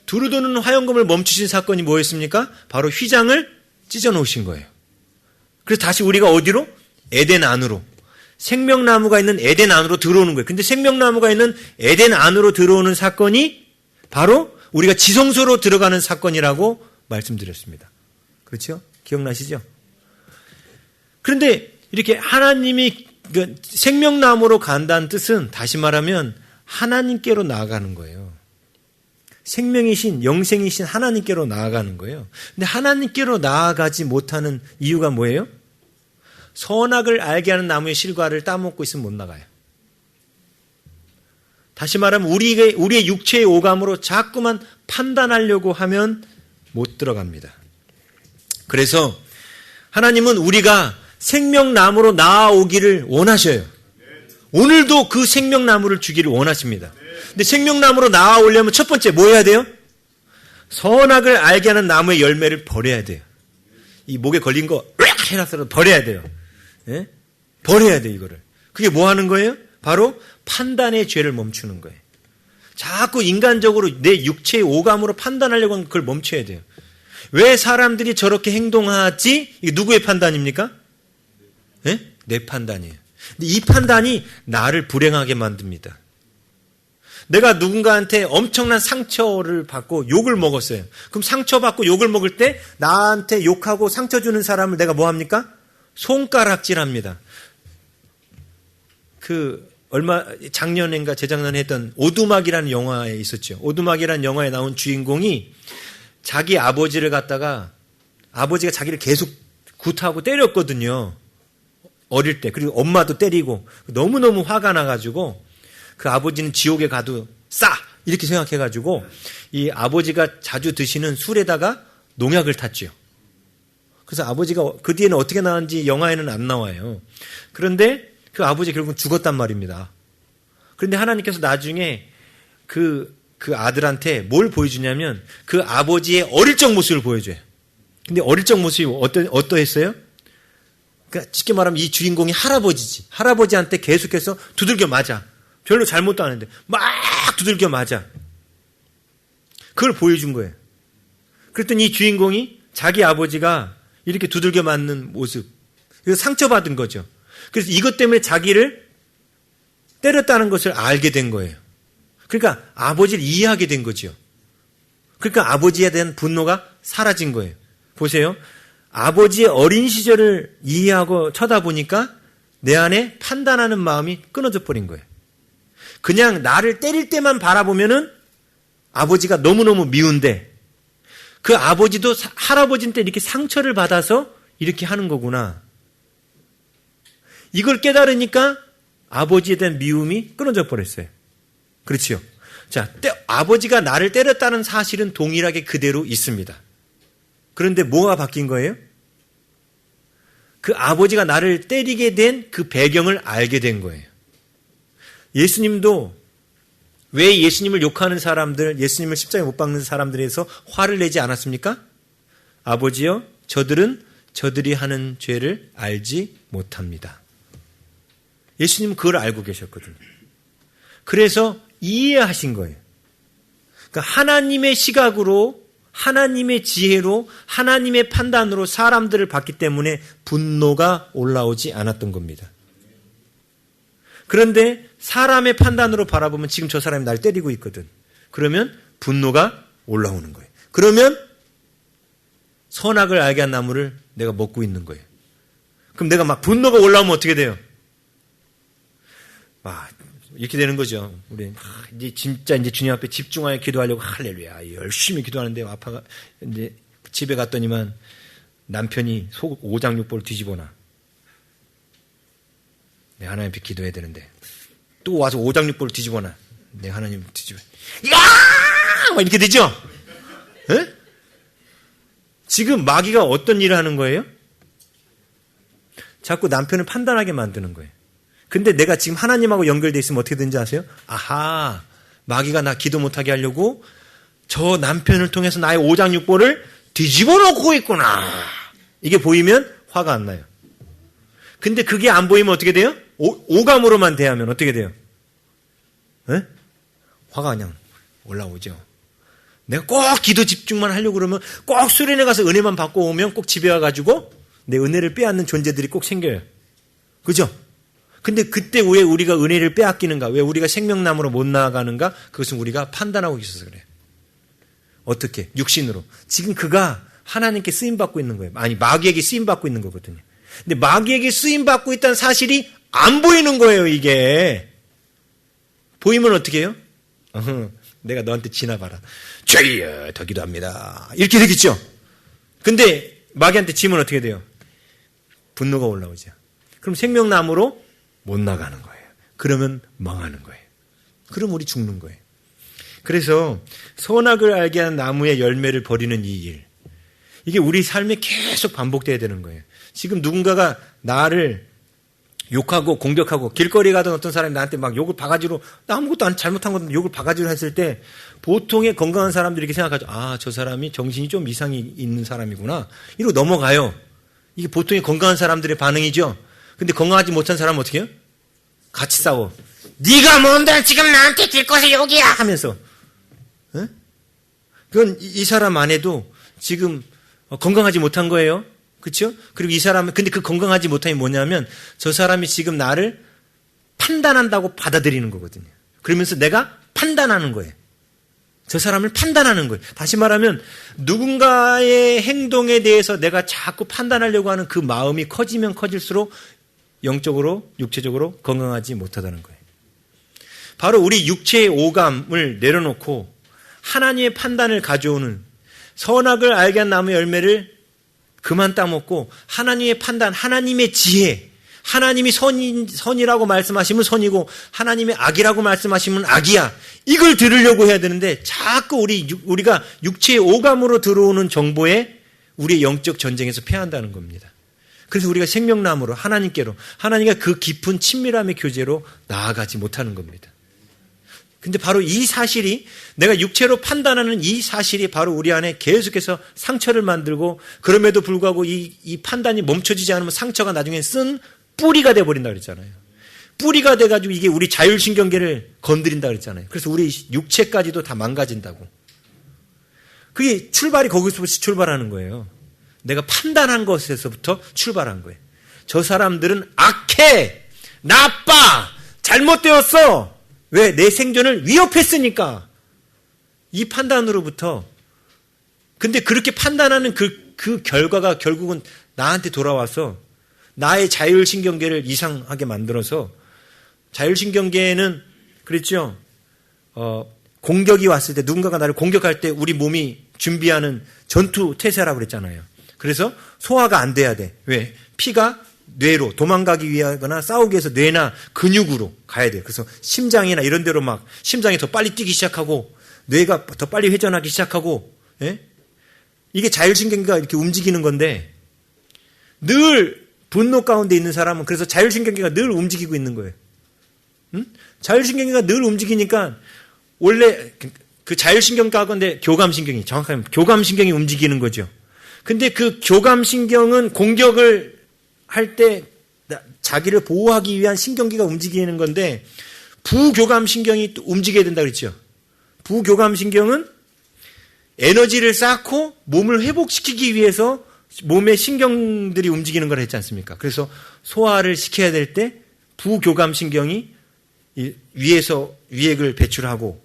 두루도는 화영검을 멈추신 사건이 뭐였습니까? 바로 휘장을 찢어놓으신 거예요. 그래서 다시 우리가 어디로? 에덴 안으로. 생명나무가 있는 에덴 안으로 들어오는 거예요. 근데 생명나무가 있는 에덴 안으로 들어오는 사건이 바로 우리가 지성소로 들어가는 사건이라고 말씀드렸습니다. 그렇죠? 기억나시죠? 그런데 이렇게 하나님이 생명나무로 간다는 뜻은 다시 말하면 하나님께로 나아가는 거예요. 생명이신, 영생이신 하나님께로 나아가는 거예요. 근데 하나님께로 나아가지 못하는 이유가 뭐예요? 선악을 알게 하는 나무의 실과를 따먹고 있으면 못 나가요. 다시 말하면 우리의 육체의 오감으로 자꾸만 판단하려고 하면 못 들어갑니다. 그래서 하나님은 우리가 생명나무로 나아오기를 원하셔요. 오늘도 그 생명나무를 주기를 원하십니다. 근데 생명나무로 나아오려면 첫 번째 뭐 해야 돼요? 선악을 알게 하는 나무의 열매를 버려야 돼요. 이 목에 걸린 거 해놨어도 버려야 돼요. 예? 버려야 돼요, 이거를. 그게 뭐 하는 거예요? 바로 판단의 죄를 멈추는 거예요. 자꾸 인간적으로 내 육체의 오감으로 판단하려고 하는 그걸 멈춰야 돼요. 왜 사람들이 저렇게 행동하지? 이게 누구의 판단입니까? 예? 내 판단이에요. 근데 이 판단이 나를 불행하게 만듭니다. 내가 누군가한테 엄청난 상처를 받고 욕을 먹었어요. 그럼 상처받고 욕을 먹을 때 나한테 욕하고 상처 주는 사람을 내가 뭐 합니까? 손가락질합니다. 작년인가 재작년에 했던 오두막이라는 영화에 있었죠. 오두막이라는 영화에 나온 주인공이 자기 아버지를 갖다가 아버지가 자기를 계속 굿하고 때렸거든요. 어릴 때. 그리고 엄마도 때리고 너무너무 화가 나가지고 그 아버지는 지옥에 가도 싸! 이렇게 생각해가지고 이 아버지가 자주 드시는 술에다가 농약을 탔죠. 그래서 아버지가 그 뒤에는 어떻게 나왔는지 영화에는 안 나와요. 그런데 그 아버지 결국은 죽었단 말입니다. 그런데 하나님께서 나중에 그 아들한테 뭘 보여주냐면 그 아버지의 어릴 적 모습을 보여줘요. 근데 어릴 적 모습이 어떠했어요? 그러니까 쉽게 말하면 이 주인공이 할아버지지. 할아버지한테 계속해서 두들겨 맞아. 별로 잘못도 안 했는데 막 두들겨 맞아. 그걸 보여준 거예요. 그랬더니 이 주인공이 자기 아버지가 이렇게 두들겨 맞는 모습, 그래서 상처받은 거죠. 그래서 이것 때문에 자기를 때렸다는 것을 알게 된 거예요. 그러니까 아버지를 이해하게 된 거죠. 그러니까 아버지에 대한 분노가 사라진 거예요. 보세요. 아버지의 어린 시절을 이해하고 쳐다보니까 내 안에 판단하는 마음이 끊어져 버린 거예요. 그냥 나를 때릴 때만 바라보면은 아버지가 너무너무 미운데 그 아버지도 할아버지한테 이렇게 상처를 받아서 이렇게 하는 거구나. 이걸 깨달으니까 아버지에 대한 미움이 끊어져 버렸어요. 그렇지요? 자, 아버지가 나를 때렸다는 사실은 동일하게 그대로 있습니다. 그런데 뭐가 바뀐 거예요? 그 아버지가 나를 때리게 된 그 배경을 알게 된 거예요. 예수님도 왜 예수님을 욕하는 사람들, 예수님을 십자가에 못 박는 사람들에서 화를 내지 않았습니까? 아버지여, 저들은 저들이 하는 죄를 알지 못합니다. 예수님은 그걸 알고 계셨거든요. 그래서 이해하신 거예요. 그러니까 하나님의 시각으로, 하나님의 지혜로, 하나님의 판단으로 사람들을 봤기 때문에 분노가 올라오지 않았던 겁니다. 그런데 사람의 판단으로 바라보면 지금 저 사람이 날 때리고 있거든. 그러면 분노가 올라오는 거예요. 그러면 선악을 알게 한 나무를 내가 먹고 있는 거예요. 그럼 내가 막 분노가 올라오면 어떻게 돼요? 이렇게 되는 거죠. 우리 이제 진짜 이제 주님 앞에 집중하여 기도하려고 할렐루야 열심히 기도하는데 아빠가 이제 집에 갔더니만 남편이 속 오장육부를 뒤집어놔. 내 하나님 앞에 기도해야 되는데 또 와서 오장육부를 뒤집어놔. 내 하나님 뒤집어. 야! 막 이렇게 되죠. 에? 지금 마귀가 어떤 일을 하는 거예요? 자꾸 남편을 판단하게 만드는 거예요. 근데 내가 지금 하나님하고 연결되어 있으면 어떻게 되는지 아세요? 아하, 마귀가 나 기도 못하게 하려고 저 남편을 통해서 나의 오장육부를 뒤집어 놓고 있구나. 이게 보이면 화가 안 나요. 근데 그게 안 보이면 어떻게 돼요? 오감으로만 대하면 어떻게 돼요? 에? 화가 그냥 올라오죠. 내가 꼭 기도 집중만 하려고 그러면 꼭 수련회 가서 은혜만 받고 오면 꼭 집에 와가지고 내 은혜를 빼앗는 존재들이 꼭 생겨요. 그죠? 근데 그때 왜 우리가 은혜를 빼앗기는가? 왜 우리가 생명나무로 못 나아가는가? 그것은 우리가 판단하고 있어서 그래요. 어떻게? 육신으로. 지금 그가 하나님께 쓰임받고 있는 거예요. 아니, 마귀에게 쓰임받고 있는 거거든요. 근데 마귀에게 쓰임받고 있다는 사실이 안 보이는 거예요, 이게. 보이면 어떻게 해요? 내가 너한테 지나봐라. 주여, 더 기도합니다. 이렇게 되겠죠? 근데 마귀한테 지면 어떻게 돼요? 분노가 올라오죠. 그럼 생명나무로 못 나가는 거예요. 그러면 망하는 거예요. 그럼 우리 죽는 거예요. 그래서 선악을 알게 하는 나무의 열매를 버리는 이 일. 이게 우리 삶에 계속 반복돼야 되는 거예요. 지금 누군가가 나를 욕하고 공격하고 길거리 가던 어떤 사람이 나한테 막 욕을 바가지로 나 아무것도 안 잘못한 건데 욕을 바가지로 했을 때 보통의 건강한 사람들이 이렇게 생각하죠. 아, 저 사람이 정신이 좀 이상이 있는 사람이구나. 이러고 넘어가요. 이게 보통의 건강한 사람들의 반응이죠. 근데 건강하지 못한 사람은 어떻게 해요? 같이 싸워. 네가 뭔데 지금 나한테 길거리에서 욕이야 하면서. 에? 그건 이 사람 안에도 지금 건강하지 못한 거예요. 그렇죠? 그리고 이 사람은 근데 그 건강하지 못함이 뭐냐면 저 사람이 지금 나를 판단한다고 받아들이는 거거든요. 그러면서 내가 판단하는 거예요. 저 사람을 판단하는 거예요. 다시 말하면 누군가의 행동에 대해서 내가 자꾸 판단하려고 하는 그 마음이 커지면 커질수록 영적으로 육체적으로 건강하지 못하다는 거예요. 바로 우리 육체의 오감을 내려놓고 하나님의 판단을 가져오는 선악을 알게 한 나무의 열매를 그만 따먹고 하나님의 판단, 하나님의 지혜, 하나님이 선이라고 말씀하시면 선이고 하나님의 악이라고 말씀하시면 악이야. 이걸 들으려고 해야 되는데 자꾸 우리가 육체의 오감으로 들어오는 정보에 우리의 영적 전쟁에서 패한다는 겁니다. 그래서 우리가 생명나무로 하나님께로 하나님과 그 깊은 친밀함의 교제로 나아가지 못하는 겁니다. 근데 바로 이 사실이 내가 육체로 판단하는 이 사실이 바로 우리 안에 계속해서 상처를 만들고 그럼에도 불구하고 이 판단이 멈춰지지 않으면 상처가 나중에 쓴 뿌리가 돼버린다 그랬잖아요. 뿌리가 돼가지고 이게 우리 자율신경계를 건드린다 그랬잖아요. 그래서 우리 육체까지도 다 망가진다고. 그게 출발이 거기서부터 출발하는 거예요. 내가 판단한 것에서부터 출발한 거예요. 저 사람들은 악해, 나빠, 잘못되었어. 왜? 내 생존을 위협했으니까. 이 판단으로부터. 근데 그렇게 판단하는 그 결과가 결국은 나한테 돌아와서 나의 자율신경계를 이상하게 만들어서 자율신경계는 그랬죠. 공격이 왔을 때 누군가가 나를 공격할 때 우리 몸이 준비하는 전투 태세라고 그랬잖아요. 그래서 소화가 안 돼야 돼. 왜? 피가 뇌로 도망가기 위하거나 싸우기 위해서 뇌나 근육으로 가야 돼요. 그래서 심장이나 이런 데로 막 심장이 더 빨리 뛰기 시작하고 뇌가 더 빨리 회전하기 시작하고 예? 이게 자율신경계가 이렇게 움직이는 건데 늘 분노 가운데 있는 사람은 그래서 자율신경계가 늘 움직이고 있는 거예요. 응? 자율신경계가 늘 움직이니까 원래 그 자율신경 가운데 교감신경이 정확하게 교감신경이 움직이는 거죠. 근데 그 교감신경은 공격을 할 때 자기를 보호하기 위한 신경계가 움직이는 건데 부교감신경이 또 움직여야 된다 그랬죠. 부교감신경은 에너지를 쌓고 몸을 회복시키기 위해서 몸의 신경들이 움직이는 걸 했지 않습니까? 그래서 소화를 시켜야 될 때 부교감신경이 위에서 위액을 배출하고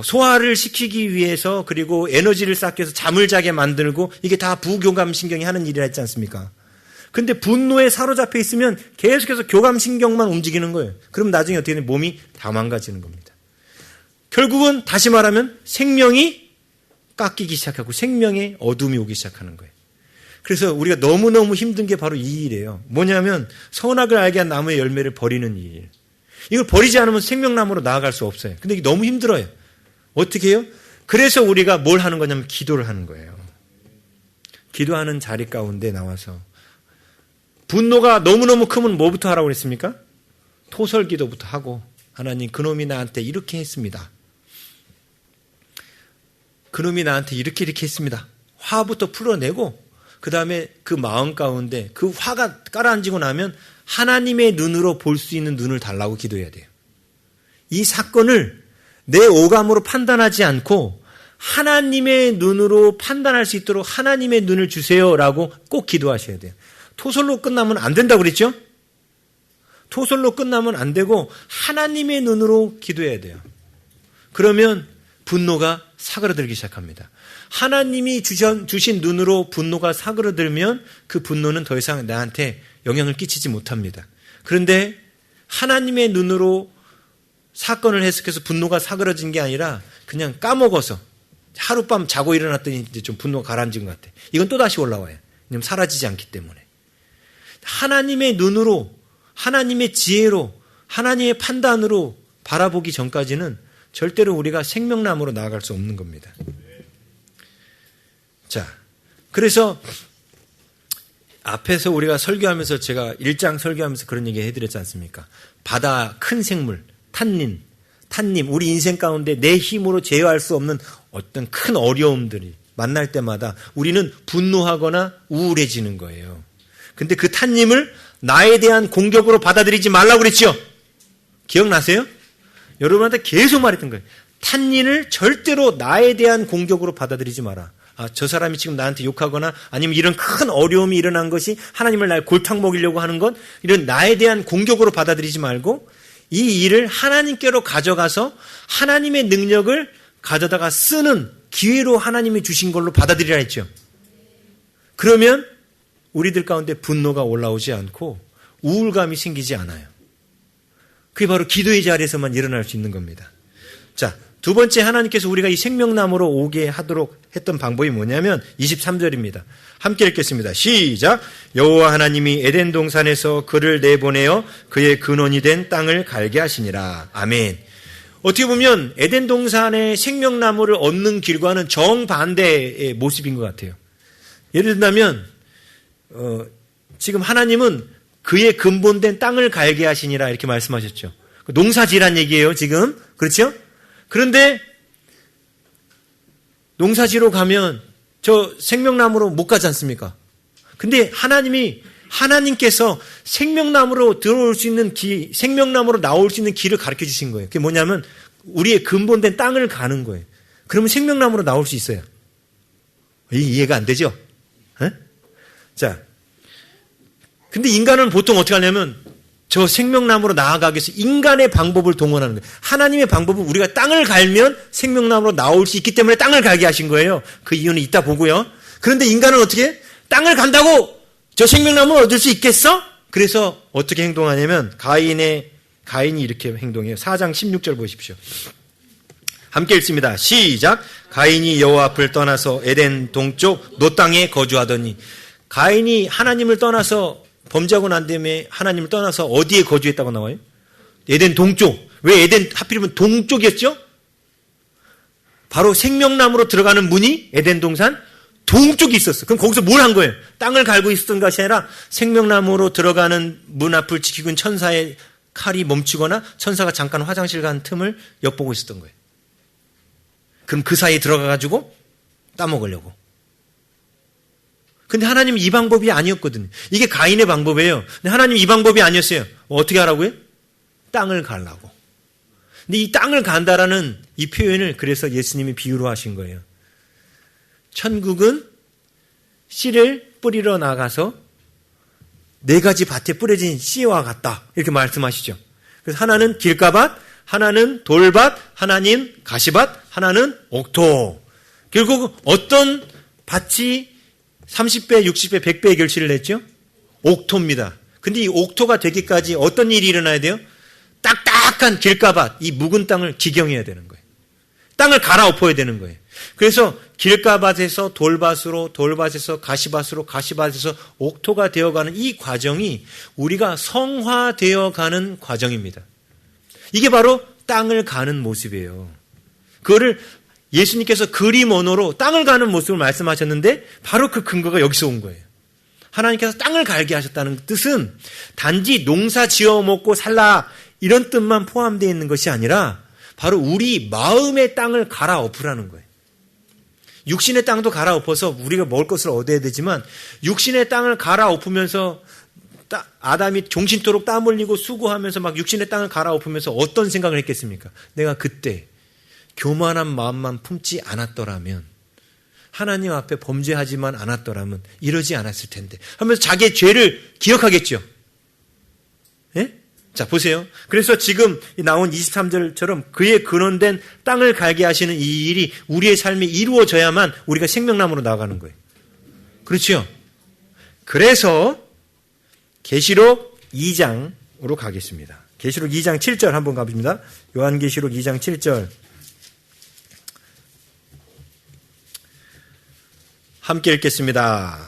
소화를 시키기 위해서 그리고 에너지를 쌓기 위해서 잠을 자게 만들고 이게 다 부교감신경이 하는 일이라 했지 않습니까? 근데 분노에 사로잡혀 있으면 계속해서 교감신경만 움직이는 거예요. 그럼 나중에 어떻게 되면 몸이 다 망가지는 겁니다. 결국은 다시 말하면 생명이 깎이기 시작하고 생명의 어둠이 오기 시작하는 거예요. 그래서 우리가 너무너무 힘든 게 바로 이 일이에요. 뭐냐면 선악을 알게 한 나무의 열매를 버리는 일. 이걸 버리지 않으면 생명나무로 나아갈 수 없어요. 근데 이게 너무 힘들어요. 어떻게 해요? 그래서 우리가 뭘 하는 거냐면 기도를 하는 거예요. 기도하는 자리 가운데 나와서 분노가 너무너무 크면 뭐부터 하라고 그랬습니까? 토설 기도부터 하고 하나님 그놈이 나한테 이렇게 했습니다. 그놈이 나한테 이렇게 했습니다. 화부터 풀어내고 그 다음에 그 마음 가운데 그 화가 깔아앉히고 나면 하나님의 눈으로 볼 수 있는 눈을 달라고 기도해야 돼요. 이 사건을 내 오감으로 판단하지 않고 하나님의 눈으로 판단할 수 있도록 하나님의 눈을 주세요라고 꼭 기도하셔야 돼요. 토설로 끝나면 안 된다고 그랬죠? 토설로 끝나면 안 되고 하나님의 눈으로 기도해야 돼요. 그러면 분노가 사그라들기 시작합니다. 하나님이 주신 눈으로 분노가 사그라들면 그 분노는 더 이상 나한테 영향을 끼치지 못합니다. 그런데 하나님의 눈으로 사건을 해석해서 분노가 사그라진 게 아니라 그냥 까먹어서 하룻밤 자고 일어났더니 이제 좀 분노가 가라앉은 것 같아. 이건 또다시 올라와요. 왜냐면 사라지지 않기 때문에. 하나님의 눈으로, 하나님의 지혜로, 하나님의 판단으로 바라보기 전까지는 절대로 우리가 생명나무로 나아갈 수 없는 겁니다. 자, 그래서 앞에서 우리가 설교하면서 제가 1장 설교하면서 그런 얘기 해드렸지 않습니까? 바다 큰 생물, 탄님, 우리 인생 가운데 내 힘으로 제어할 수 없는 어떤 큰 어려움들이 만날 때마다 우리는 분노하거나 우울해지는 거예요. 근데 그 탄님을 나에 대한 공격으로 받아들이지 말라고 그랬죠? 기억나세요? 여러분한테 계속 말했던 거예요. 탄닌을 절대로 나에 대한 공격으로 받아들이지 마라. 저 사람이 지금 나한테 욕하거나 아니면 이런 큰 어려움이 일어난 것이 하나님을 날 골탕 먹이려고 하는 것, 이런 나에 대한 공격으로 받아들이지 말고 이 일을 하나님께로 가져가서 하나님의 능력을 가져다가 쓰는 기회로 하나님이 주신 걸로 받아들이라 했죠. 그러면 우리들 가운데 분노가 올라오지 않고 우울감이 생기지 않아요. 그게 바로 기도의 자리에서만 일어날 수 있는 겁니다. 자, 두 번째 하나님께서 우리가 이 생명나무로 오게 하도록 했던 방법이 뭐냐면 23절입니다. 함께 읽겠습니다. 시작. 여호와 하나님이 에덴 동산에서 그를 내보내어 그의 근원이 된 땅을 갈게 하시니라. 아멘. 어떻게 보면 에덴 동산의 생명나무를 얻는 길과는 정반대의 모습인 것 같아요. 예를 든다면 지금 하나님은 그의 근본된 땅을 갈게 하시니라 이렇게 말씀하셨죠. 농사지란 얘기예요, 지금. 그렇죠? 그런데 농사지로 가면 저 생명나무로 못 가지 않습니까? 근데 하나님께서 생명나무로 들어올 수 있는 생명나무로 나올 수 있는 길을 가르쳐 주신 거예요. 그게 뭐냐면 우리의 근본된 땅을 가는 거예요. 그러면 생명나무로 나올 수 있어요. 이해가 안 되죠? 에? 자, 근데 인간은 보통 어떻게 하냐면 저 생명나무로 나아가기 위해서 인간의 방법을 동원하는 거예요. 하나님의 방법은 우리가 땅을 갈면 생명나무로 나올 수 있기 때문에 땅을 갈게 하신 거예요. 그 이유는 이따 보고요. 그런데 인간은 어떻게? 땅을 간다고 저 생명나무를 얻을 수 있겠어? 그래서 어떻게 행동하냐면 가인이 이렇게 행동해요. 4장 16절 보십시오. 함께 읽습니다. 시작. 가인이 여호와 앞을 떠나서 에덴 동쪽 노 땅에 거주하더니 가인이 하나님을 떠나서 범죄하고 난 다음에 하나님을 떠나서 어디에 거주했다고 나와요? 에덴 동쪽. 왜 하필이면 동쪽이었죠? 바로 생명나무로 들어가는 문이 에덴 동산 동쪽이 있었어. 그럼 거기서 뭘 한 거예요? 땅을 갈고 있었던 것이 아니라 생명나무로 들어가는 문 앞을 지키고 있는 천사의 칼이 멈추거나 천사가 잠깐 화장실 간 틈을 엿보고 있었던 거예요. 그럼 그 사이에 들어가가지고 따먹으려고. 근데 하나님은 이 방법이 아니었거든요. 이게 가인의 방법이에요. 근데 하나님은 이 방법이 아니었어요. 어떻게 하라고요? 땅을 가려고. 근데 이 땅을 간다라는 이 표현을 그래서 예수님이 비유로 하신 거예요. 천국은 씨를 뿌리러 나가서 4가지 밭에 뿌려진 씨와 같다. 이렇게 말씀하시죠. 그래서 하나는 길가밭, 하나는 돌밭, 하나는 가시밭, 하나는 옥토. 결국 어떤 밭이 30배, 60배, 100배의 결실을 냈죠? 옥토입니다. 근데 이 옥토가 되기까지 어떤 일이 일어나야 돼요? 딱딱한 길가밭, 이 묵은 땅을 기경해야 되는 거예요. 땅을 갈아엎어야 되는 거예요. 그래서 길가밭에서 돌밭으로, 돌밭에서 가시밭으로, 가시밭에서 옥토가 되어가는 이 과정이 우리가 성화되어가는 과정입니다. 이게 바로 땅을 가는 모습이에요. 그거를 예수님께서 그림 언어로 땅을 가는 모습을 말씀하셨는데 바로 그 근거가 여기서 온 거예요. 하나님께서 땅을 갈게 하셨다는 뜻은 단지 농사 지어 먹고 살라 이런 뜻만 포함되어 있는 것이 아니라 바로 우리 마음의 땅을 갈아엎으라는 거예요. 육신의 땅도 갈아엎어서 우리가 먹을 것을 얻어야 되지만 육신의 땅을 갈아엎으면서 아담이 종신토록 땀 흘리고 수고하면서 막 육신의 땅을 갈아엎으면서 어떤 생각을 했겠습니까? 내가 그때 교만한 마음만 품지 않았더라면, 하나님 앞에 범죄하지만 않았더라면 이러지 않았을 텐데 하면서 자기의 죄를 기억하겠죠. 예? 자, 보세요. 그래서 지금 나온 23절처럼 그의 근원된 땅을 갈게 하시는 이 일이 우리의 삶에 이루어져야만 우리가 생명나무로 나아가는 거예요. 그렇죠? 그래서 계시록 2장으로 가겠습니다. 계시록 2장 7절 한번 가봅니다. 요한계시록 2장 7절. 함께 읽겠습니다.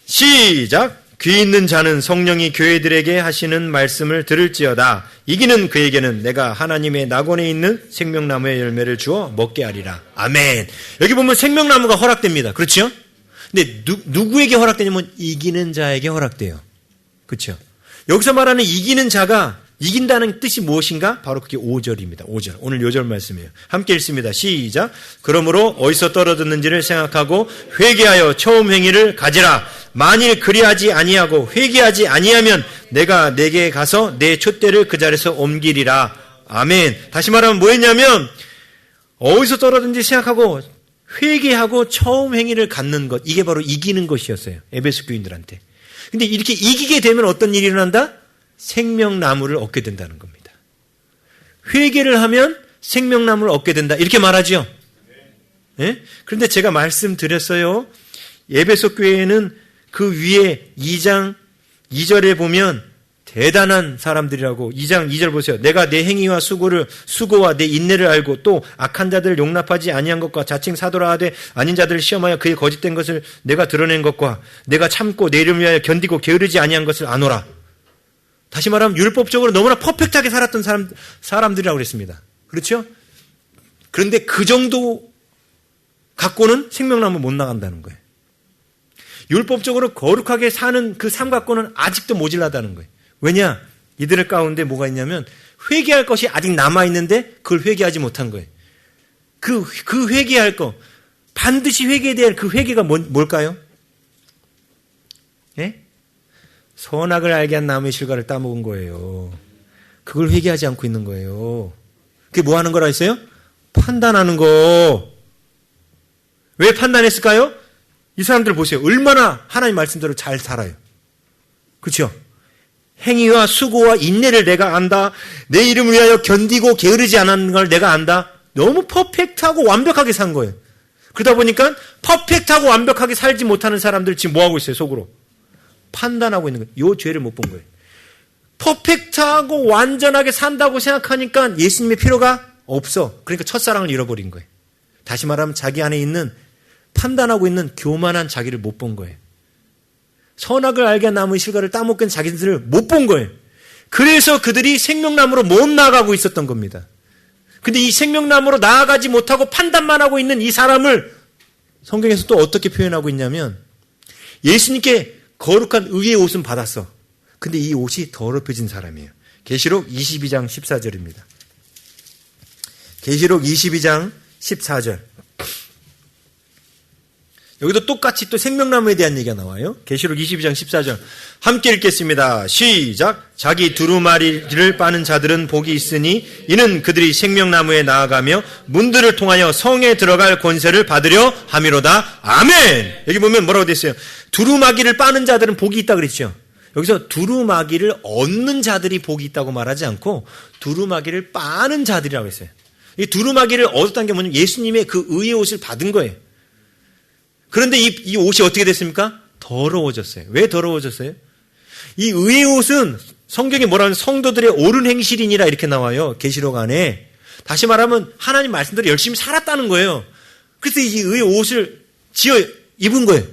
시작! 귀 있는 자는 성령이 교회들에게 하시는 말씀을 들을지어다. 이기는 그에게는 내가 하나님의 낙원에 있는 생명나무의 열매를 주어 먹게 하리라. 아멘. 여기 보면 생명나무가 허락됩니다. 그렇죠? 근데 누구에게 허락되냐면 이기는 자에게 허락돼요. 그렇죠? 여기서 말하는 이기는 자가 이긴다는 뜻이 무엇인가? 바로 그게 5절입니다. 5절. 오늘 요절 말씀이에요. 함께 읽습니다. 시작. 그러므로 어디서 떨어졌는지를 생각하고 회개하여 처음 행위를 가지라. 만일 그리하지 아니하고 회개하지 아니하면 내가 내게 가서 내 촛대를 그 자리에서 옮기리라. 아멘. 다시 말하면 뭐였냐면 어디서 떨어졌는지 생각하고 회개하고 처음 행위를 갖는 것. 이게 바로 이기는 것이었어요. 에베소 교인들한테. 근데 이렇게 이기게 되면 어떤 일이 일어난다? 생명나무를 얻게 된다는 겁니다. 회개를 하면 생명나무를 얻게 된다. 이렇게 말하죠. 네? 그런데 제가 말씀드렸어요. 에베소 교회에는 그 위에 2장 2절에 보면 대단한 사람들이라고 2장 2절 보세요. 내가 내 행위와 수고와 내 인내를 알고 또 악한 자들을 용납하지 아니한 것과 자칭 사도라 하되 아닌 자들을 시험하여 그의 거짓된 것을 내가 드러낸 것과 내가 참고 내 이름을 위하여 견디고 게으르지 아니한 것을 아노라. 다시 말하면 율법적으로 너무나 퍼펙트하게 살았던 사람들이라고 그랬습니다. 그렇죠? 그런데 그 정도 갖고는 생명나무 못 나간다는 거예요. 율법적으로 거룩하게 사는 그 삶 갖고는 아직도 모질라다는 거예요. 왜냐? 이들 가운데 뭐가 있냐면 회개할 것이 아직 남아있는데 그걸 회개하지 못한 거예요. 그 회개할 거, 반드시 회개해야 할 그 회개가 뭘까요? 예? 선악을 알게 한 나무의 실과를 따먹은 거예요. 그걸 회개하지 않고 있는 거예요. 그게 뭐 하는 거라 했어요? 판단하는 거. 왜 판단했을까요? 이 사람들 보세요. 얼마나 하나님 말씀대로 잘 살아요. 그렇죠? 행위와 수고와 인내를 내가 안다. 내 이름을 위하여 견디고 게으르지 않은 걸 내가 안다. 너무 퍼펙트하고 완벽하게 산 거예요. 그러다 보니까 퍼펙트하고 완벽하게 살지 못하는 사람들 지금 뭐 하고 있어요? 속으로. 판단하고 있는 거예요. 이 죄를 못 본 거예요. 퍼펙트하고 완전하게 산다고 생각하니까 예수님의 필요가 없어. 그러니까 첫사랑을 잃어버린 거예요. 다시 말하면 자기 안에 있는 판단하고 있는 교만한 자기를 못 본 거예요. 선악을 알게 한 나무의 실과를 따먹은 자기들을 못 본 거예요. 그래서 그들이 생명나무로 못 나아가고 있었던 겁니다. 근데 이 생명나무로 나아가지 못하고 판단만 하고 있는 이 사람을 성경에서 또 어떻게 표현하고 있냐면 예수님께 거룩한 의의 옷은 받았어. 근데 이 옷이 더럽혀진 사람이에요. 계시록 22장 14절입니다. 계시록 22장 14절. 여기도 똑같이 또 생명나무에 대한 얘기가 나와요. 계시록 22장 14절. 함께 읽겠습니다. 시작. 자기 두루마리를 빠는 자들은 복이 있으니 이는 그들이 생명나무에 나아가며 문들을 통하여 성에 들어갈 권세를 받으려 함이로다. 아멘. 여기 보면 뭐라고 됐어요? 두루마기를 빠는 자들은 복이 있다 그랬죠. 여기서 두루마기를 얻는 자들이 복이 있다고 말하지 않고 두루마기를 빠는 자들이라고 했어요. 이 두루마기를 얻었다는 게 뭐냐면 예수님의 그 의의 옷을 받은 거예요. 그런데 이 옷이 어떻게 됐습니까? 더러워졌어요. 왜 더러워졌어요? 이 의의 옷은 성경에 뭐라 하면 성도들의 옳은 행실이니라 이렇게 나와요. 계시록 안에. 다시 말하면 하나님 말씀대로 열심히 살았다는 거예요. 그래서 이 의의 옷을 지어 입은 거예요.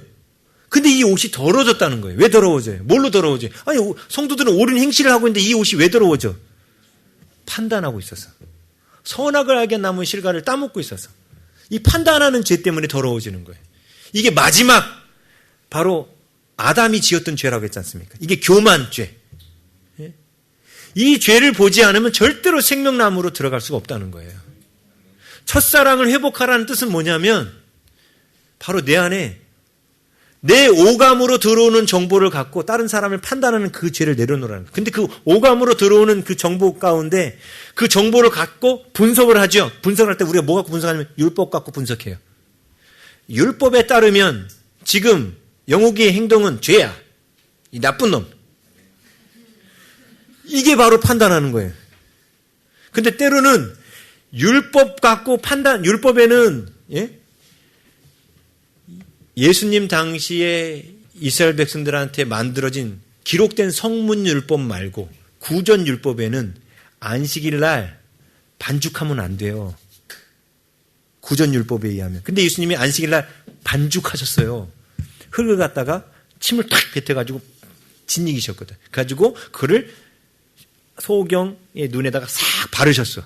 근데 이 옷이 더러워졌다는 거예요. 왜 더러워져요? 뭘로 더러워져요? 아니 성도들은 옳은 행실을 하고 있는데 이 옷이 왜 더러워져? 판단하고 있어서. 선악을 알게 남은 실과를 따먹고 있어서. 이 판단하는 죄 때문에 더러워지는 거예요. 이게 마지막 바로 아담이 지었던 죄라고 했지 않습니까? 이게 교만죄. 이 죄를 보지 않으면 절대로 생명나무로 들어갈 수가 없다는 거예요. 첫사랑을 회복하라는 뜻은 뭐냐면 바로 내 안에 내 오감으로 들어오는 정보를 갖고 다른 사람을 판단하는 그 죄를 내려놓으라는 거예요. 근데 그 오감으로 들어오는 그 정보 가운데 그 정보를 갖고 분석을 하죠. 분석할 때 우리가 뭐 갖고 분석하냐면 율법 갖고 분석해요. 율법에 따르면 지금 영욱이의 행동은 죄야. 이 나쁜 놈. 이게 바로 판단하는 거예요. 근데 때로는 율법 갖고 율법에는, 예? 예수님 당시에 이스라엘 백성들한테 만들어진 기록된 성문율법 말고 구전율법에는 안식일날 반죽하면 안 돼요. 구전율법에 의하면. 근데 예수님이 안식일날 반죽하셨어요. 흙을 갖다가 침을 탁 뱉어가지고 짓이기셨거든. 그래가지고 그를 소경의 눈에다가 싹 바르셨어.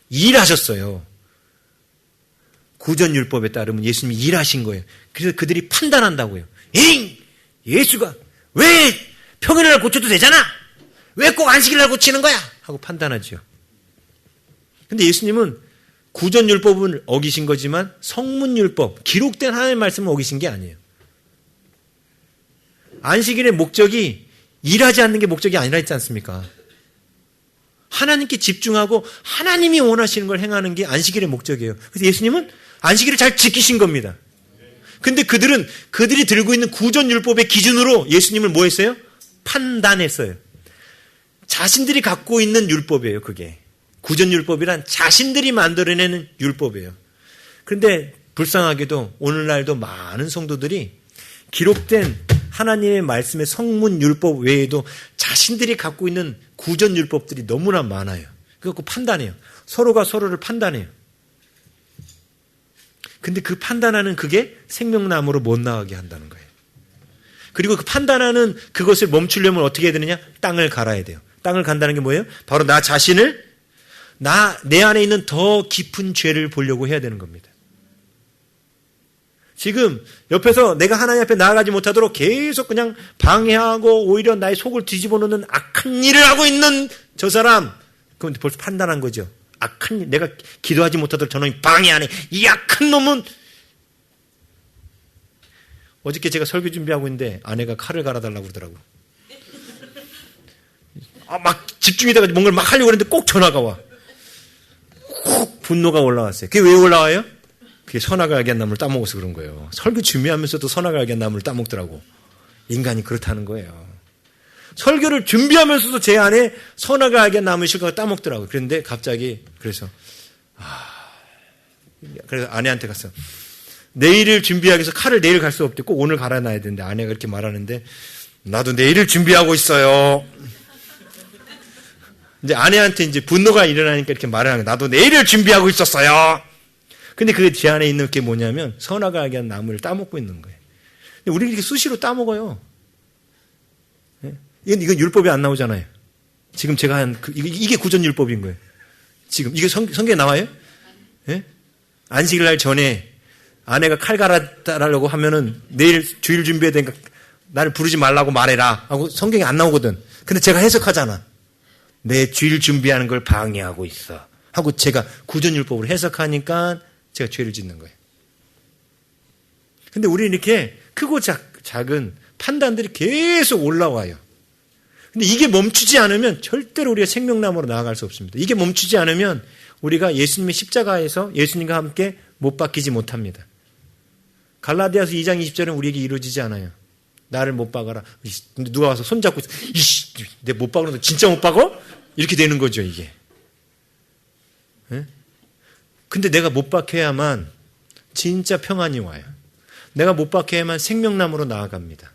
일하셨어요. 구전율법에 따르면 예수님이 일하신 거예요. 그래서 그들이 판단한다고요. 예수가 왜 평일날 고쳐도 되잖아. 왜 꼭 안식일날 고치는 거야? 하고 판단하죠. 근데 예수님은 구전율법을 어기신 거지만 성문율법, 기록된 하나님의 말씀을 어기신 게 아니에요. 안식일의 목적이 일하지 않는 게 목적이 아니라 했지 않습니까? 하나님께 집중하고 하나님이 원하시는 걸 행하는 게 안식일의 목적이에요. 그래서 예수님은 안식일을 잘 지키신 겁니다. 근데 그들이 들고 있는 구전율법의 기준으로 예수님을 뭐 했어요? 판단했어요. 자신들이 갖고 있는 율법이에요, 그게. 구전율법이란 자신들이 만들어내는 율법이에요. 그런데 불쌍하게도 오늘날도 많은 성도들이 기록된 하나님의 말씀의 성문율법 외에도 자신들이 갖고 있는 구전율법들이 너무나 많아요. 그래서 판단해요. 서로가 서로를 판단해요. 근데 그 판단하는 그게 생명나무로 못 나가게 한다는 거예요. 그리고 그 판단하는 그것을 멈추려면 어떻게 해야 되느냐? 땅을 갈아야 돼요. 땅을 간다는 게 뭐예요? 바로 나 자신을 내 안에 있는 더 깊은 죄를 보려고 해야 되는 겁니다. 지금 옆에서 내가 하나님 앞에 나아가지 못하도록 계속 그냥 방해하고 오히려 나의 속을 뒤집어 놓는 악한 일을 하고 있는 저 사람, 그럼 벌써 판단한 거죠. 악한 일, 내가 기도하지 못하도록 저놈이 방해하네. 이 악한 놈은. 어저께 제가 설교 준비하고 있는데 아내가 칼을 갈아달라고 그러더라고. 막 집중해다가 뭔가를 막 하려고 했는데 꼭 전화가 와. 꼭 분노가 올라왔어요. 그게 왜 올라와요? 그게 선악을 알게 한 나무를 따먹어서 그런 거예요. 설교 준비하면서도 선악을 알게 한 나무를 따먹더라고. 인간이 그렇다는 거예요. 설교를 준비하면서도 제 안에 선악을 알게 한 나무의 실과가 따먹더라고요. 그런데 갑자기 그래서 아내한테 갔어. 내일을 준비하기 위해서 칼을 내일 갈 수 없대. 꼭 오늘 갈아놔야 되는데 아내가 그렇게 말하는데 나도 내일을 준비하고 있어요. 이제 아내한테 이제 분노가 일어나니까 이렇게 말을 하는 거예요. 나도 내일을 준비하고 있었어요. 근데 그게 제 안에 있는 게 뭐냐면 선악을 알게 한 나무를 따먹고 있는 거예요. 근데 우리가 이렇게 수시로 따먹어요. 이건 율법이 안 나오잖아요. 지금 제가 한 이게 구전율법인 거예요. 지금 이게 성경에 나와요? 예? 안식일 전에 아내가 칼 갈아달라고 하면은 내일 주일 준비해야 되니까 나를 부르지 말라고 말해라 하고 성경에 안 나오거든. 근데 제가 해석하잖아. 내 주일 준비하는 걸 방해하고 있어 하고 제가 구전율법으로 해석하니까 제가 죄를 짓는 거예요. 근데 우리는 이렇게 크고 작은 판단들이 계속 올라와요. 근데 이게 멈추지 않으면 절대로 우리가 생명나무로 나아갈 수 없습니다. 이게 멈추지 않으면 우리가 예수님의 십자가에서 예수님과 함께 못 박히지 못합니다. 갈라디아서 2장 20절은 우리에게 이루어지지 않아요. 나를 못 박아라. 근데 누가 와서 손잡고 있어. 이씨, 내 못 박으면 진짜 못 박어? 이렇게 되는 거죠, 이게. 네? 근데 내가 못 박혀야만 진짜 평안이 와요. 내가 못 박혀야만 생명나무로 나아갑니다.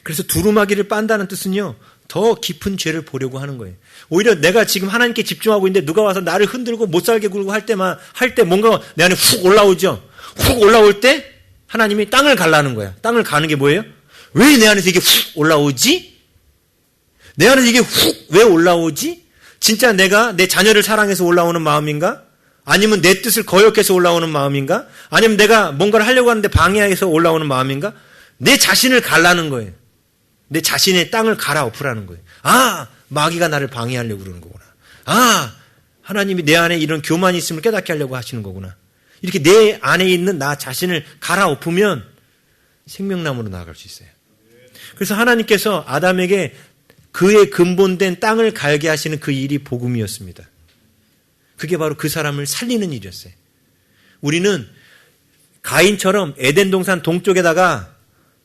그래서 두루마기를 빤다는 뜻은요, 더 깊은 죄를 보려고 하는 거예요. 오히려 내가 지금 하나님께 집중하고 있는데 누가 와서 나를 흔들고 못 살게 굴고 할 때 뭔가 내 안에 훅 올라오죠. 훅 올라올 때 하나님이 땅을 갈라는 거야. 땅을 가는 게 뭐예요? 왜 내 안에서 이게 훅 올라오지? 내 안에서 이게 훅 왜 올라오지? 진짜 내가 내 자녀를 사랑해서 올라오는 마음인가? 아니면 내 뜻을 거역해서 올라오는 마음인가? 아니면 내가 뭔가를 하려고 하는데 방해해서 올라오는 마음인가? 내 자신을 갈라는 거예요. 내 자신의 땅을 갈아엎으라는 거예요. 아, 마귀가 나를 방해하려고 그러는 거구나. 아, 하나님이 내 안에 이런 교만이 있음을 깨닫게 하려고 하시는 거구나. 이렇게 내 안에 있는 나 자신을 갈아엎으면 생명나무로 나아갈 수 있어요. 그래서 하나님께서 아담에게 그의 근본된 땅을 갈게 하시는 그 일이 복음이었습니다. 그게 바로 그 사람을 살리는 일이었어요. 우리는 가인처럼 에덴 동산 동쪽에다가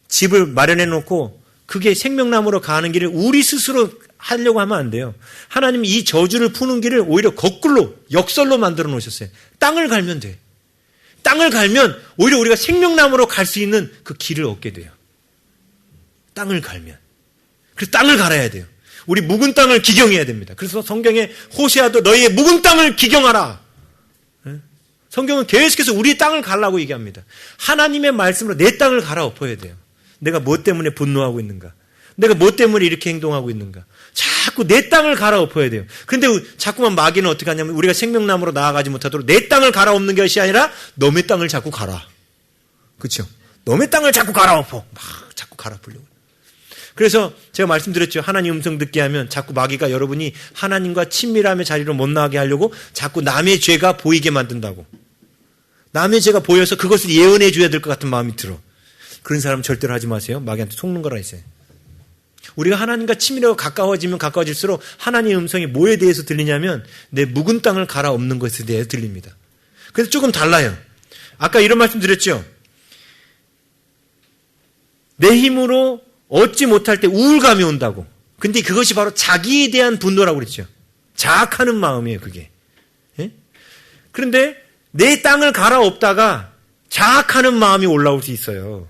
집을 마련해 놓고 그게 생명나무로 가는 길을 우리 스스로 하려고 하면 안 돼요. 하나님이 이 저주를 푸는 길을 오히려 거꾸로 역설로 만들어 놓으셨어요. 땅을 갈면 돼. 땅을 갈면 오히려 우리가 생명나무로 갈 수 있는 그 길을 얻게 돼요. 땅을 갈면. 그래서 땅을 갈아야 돼요. 우리 묵은 땅을 기경해야 됩니다. 그래서 성경에 호세아도 너희의 묵은 땅을 기경하라. 성경은 계속해서 우리 땅을 갈라고 얘기합니다. 하나님의 말씀으로 내 땅을 갈아엎어야 돼요. 내가 뭐 때문에 분노하고 있는가? 내가 뭐 때문에 이렇게 행동하고 있는가? 자꾸 내 땅을 갈아엎어야 돼요. 그런데 자꾸만 마귀는 어떻게 하냐면 우리가 생명나무로 나아가지 못하도록 내 땅을 갈아엎는 것이 아니라 너의 땅을 자꾸 갈아. 그렇죠? 너의 땅을 자꾸 갈아엎어. 막 자꾸 갈아엎으려고. 그래서 제가 말씀드렸죠. 하나님 음성 듣게 하면 자꾸 마귀가 여러분이 하나님과 친밀함의 자리로 못 나가게 하려고 자꾸 남의 죄가 보이게 만든다고. 남의 죄가 보여서 그것을 예언해 줘야 될 것 같은 마음이 들어. 그런 사람은 절대로 하지 마세요. 마귀한테 속는 거라 했어요. 우리가 하나님과 친밀하고 가까워지면 가까워질수록 하나님의 음성이 뭐에 대해서 들리냐면 내 묵은 땅을 갈아엎는 것에 대해 들립니다. 그래서 조금 달라요. 아까 이런 말씀 드렸죠. 내 힘으로 얻지 못할 때 우울감이 온다고. 근데 그것이 바로 자기에 대한 분노라고 그랬죠. 자학하는 마음이에요, 그게. 예? 그런데 내 땅을 갈아엎다가 자학하는 마음이 올라올 수 있어요.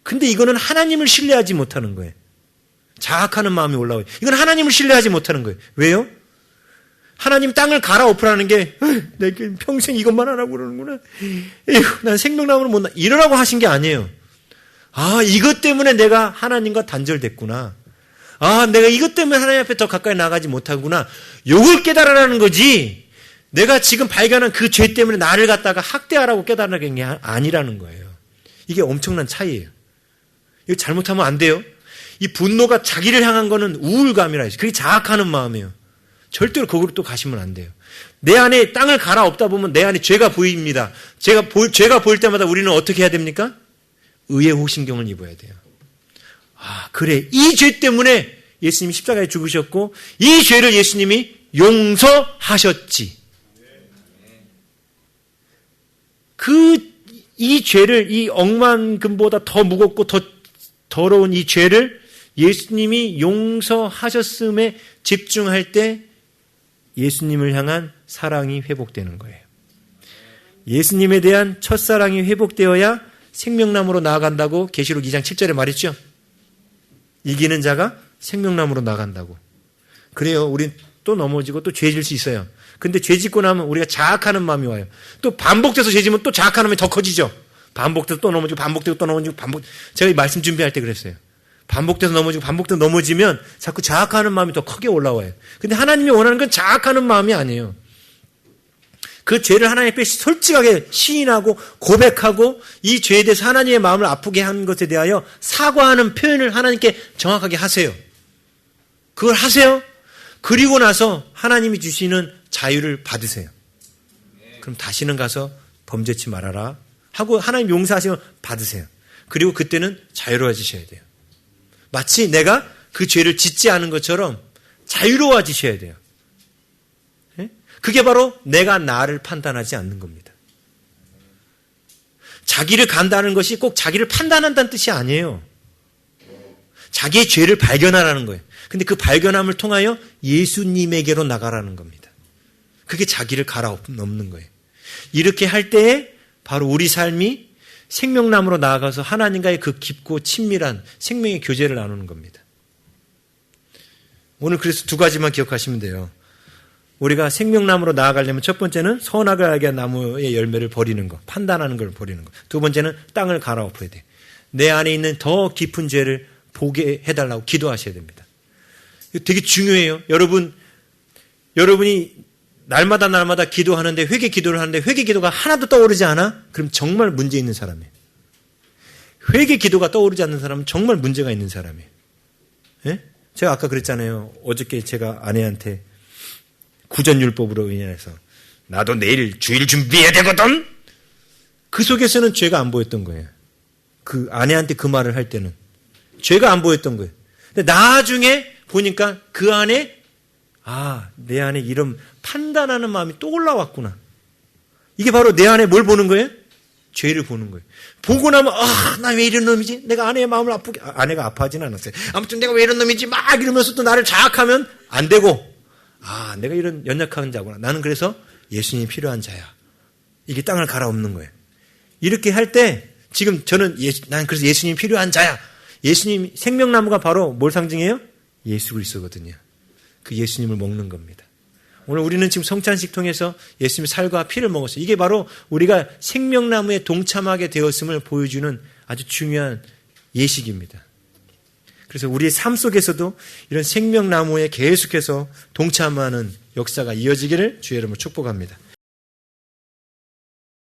근데 이거는 하나님을 신뢰하지 못하는 거예요. 자학하는 마음이 올라와요. 이건 하나님을 신뢰하지 못하는 거예요. 왜요? 하나님 땅을 갈아엎으라는 게 내가 평생 이것만 하라고 그러는구나. 에휴, 난 생명나무를 못 나. 이러라고 하신 게 아니에요. 아, 이것 때문에 내가 하나님과 단절됐구나. 아, 내가 이것 때문에 하나님 앞에 더 가까이 나가지 못하구나. 요걸 깨달으라는 거지. 내가 지금 발견한 그 죄 때문에 나를 갖다가 학대하라고 깨달으라는 게 아니라는 거예요. 이게 엄청난 차이예요. 이거 잘못하면 안 돼요. 이 분노가 자기를 향한 거는 우울감이라 해서 그게 자학하는 마음이에요. 절대로 거기로 또 가시면 안 돼요. 내 안에 땅을 갈아엎다 보면 내 안에 죄가 보입니다. 죄가 보일 때마다 우리는 어떻게 해야 됩니까? 의의 호신경을 입어야 돼요. 아, 그래. 이 죄 때문에 예수님이 십자가에 죽으셨고 이 죄를 예수님이 용서하셨지. 이 죄를 이 억만금보다 더 무겁고 더 더러운 이 죄를 예수님이 용서하셨음에 집중할 때 예수님을 향한 사랑이 회복되는 거예요. 예수님에 대한 첫사랑이 회복되어야 생명나무로 나아간다고 계시록 2장 7절에 말했죠. 이기는 자가 생명나무로 나아간다고. 그래요. 우린 또 넘어지고 또 죄질 수 있어요. 근데 죄 짓고 나면 우리가 자학하는 마음이 와요. 또 반복돼서 죄 지면 또 자학하는 마음이 더 커지죠. 반복돼서 또 넘어지고 반복되고 또 넘어지고 제가 이 말씀 준비할 때 그랬어요. 반복돼서 넘어지고 반복돼서 넘어지면 자꾸 자학하는 마음이 더 크게 올라와요. 근데 하나님이 원하는 건 자학하는 마음이 아니에요. 그 죄를 하나님 앞에 솔직하게 시인하고 고백하고 이 죄에 대해서 하나님의 마음을 아프게 한 것에 대하여 사과하는 표현을 하나님께 정확하게 하세요. 그걸 하세요. 그리고 나서 하나님이 주시는 자유를 받으세요. 그럼 다시는 가서 범죄치 말아라 하고 하나님 용서하시면 받으세요. 그리고 그때는 자유로워지셔야 돼요. 마치 내가 그 죄를 짓지 않은 것처럼 자유로워지셔야 돼요. 그게 바로 내가 나를 판단하지 않는 겁니다. 자기를 간다는 것이 꼭 자기를 판단한다는 뜻이 아니에요. 자기의 죄를 발견하라는 거예요. 근데 그 발견함을 통하여 예수님에게로 나가라는 겁니다. 그게 자기를 갈아엎는 거예요. 이렇게 할 때에 바로 우리 삶이 생명나무로 나아가서 하나님과의 그 깊고 친밀한 생명의 교제를 나누는 겁니다. 오늘 그래서 두 가지만 기억하시면 돼요. 우리가 생명나무로 나아가려면 첫 번째는 선악을 알게 한 나무의 열매를 버리는 것, 판단하는 걸 버리는 것. 두 번째는 땅을 갈아엎어야 돼. 내 안에 있는 더 깊은 죄를 보게 해달라고 기도하셔야 됩니다. 이거 되게 중요해요. 여러분이 날마다 기도하는데 회개 기도를 하는데 회개 기도가 하나도 떠오르지 않아? 그럼 정말 문제 있는 사람이에요. 회개 기도가 떠오르지 않는 사람은 정말 문제가 있는 사람이에요. 예? 제가 아까 그랬잖아요. 어저께 제가 아내한테 구전율법으로 인해서 나도 내일 주일 준비해야 되거든. 그 속에서는 죄가 안 보였던 거예요. 그 아내한테 그 말을 할 때는 죄가 안 보였던 거예요. 근데 나중에 보니까 그 안에 내 안에 이런 판단하는 마음이 또 올라왔구나. 이게 바로 내 안에 뭘 보는 거예요? 죄를 보는 거예요. 보고 나면 나 왜 이런 놈이지? 내가 아내의 마음을 아내가 아파하진 않았어요. 아무튼 내가 왜 이런 놈이지? 막 이러면서 또 나를 자학하면 안 되고 내가 이런 연약한 자구나. 나는 그래서 예수님이 필요한 자야. 이게 땅을 갈아엎는 거예요. 이렇게 할 때 지금 난 그래서 예수님이 필요한 자야. 예수님 생명나무가 바로 뭘 상징해요? 예수 그리스도거든요. 그 예수님을 먹는 겁니다. 오늘 우리는 지금 성찬식 통해서 예수님의 살과 피를 먹었어요. 이게 바로 우리가 생명나무에 동참하게 되었음을 보여주는 아주 중요한 예식입니다. 그래서 우리의 삶 속에서도 이런 생명나무에 계속해서 동참하는 역사가 이어지기를 주의 이름으로 축복합니다.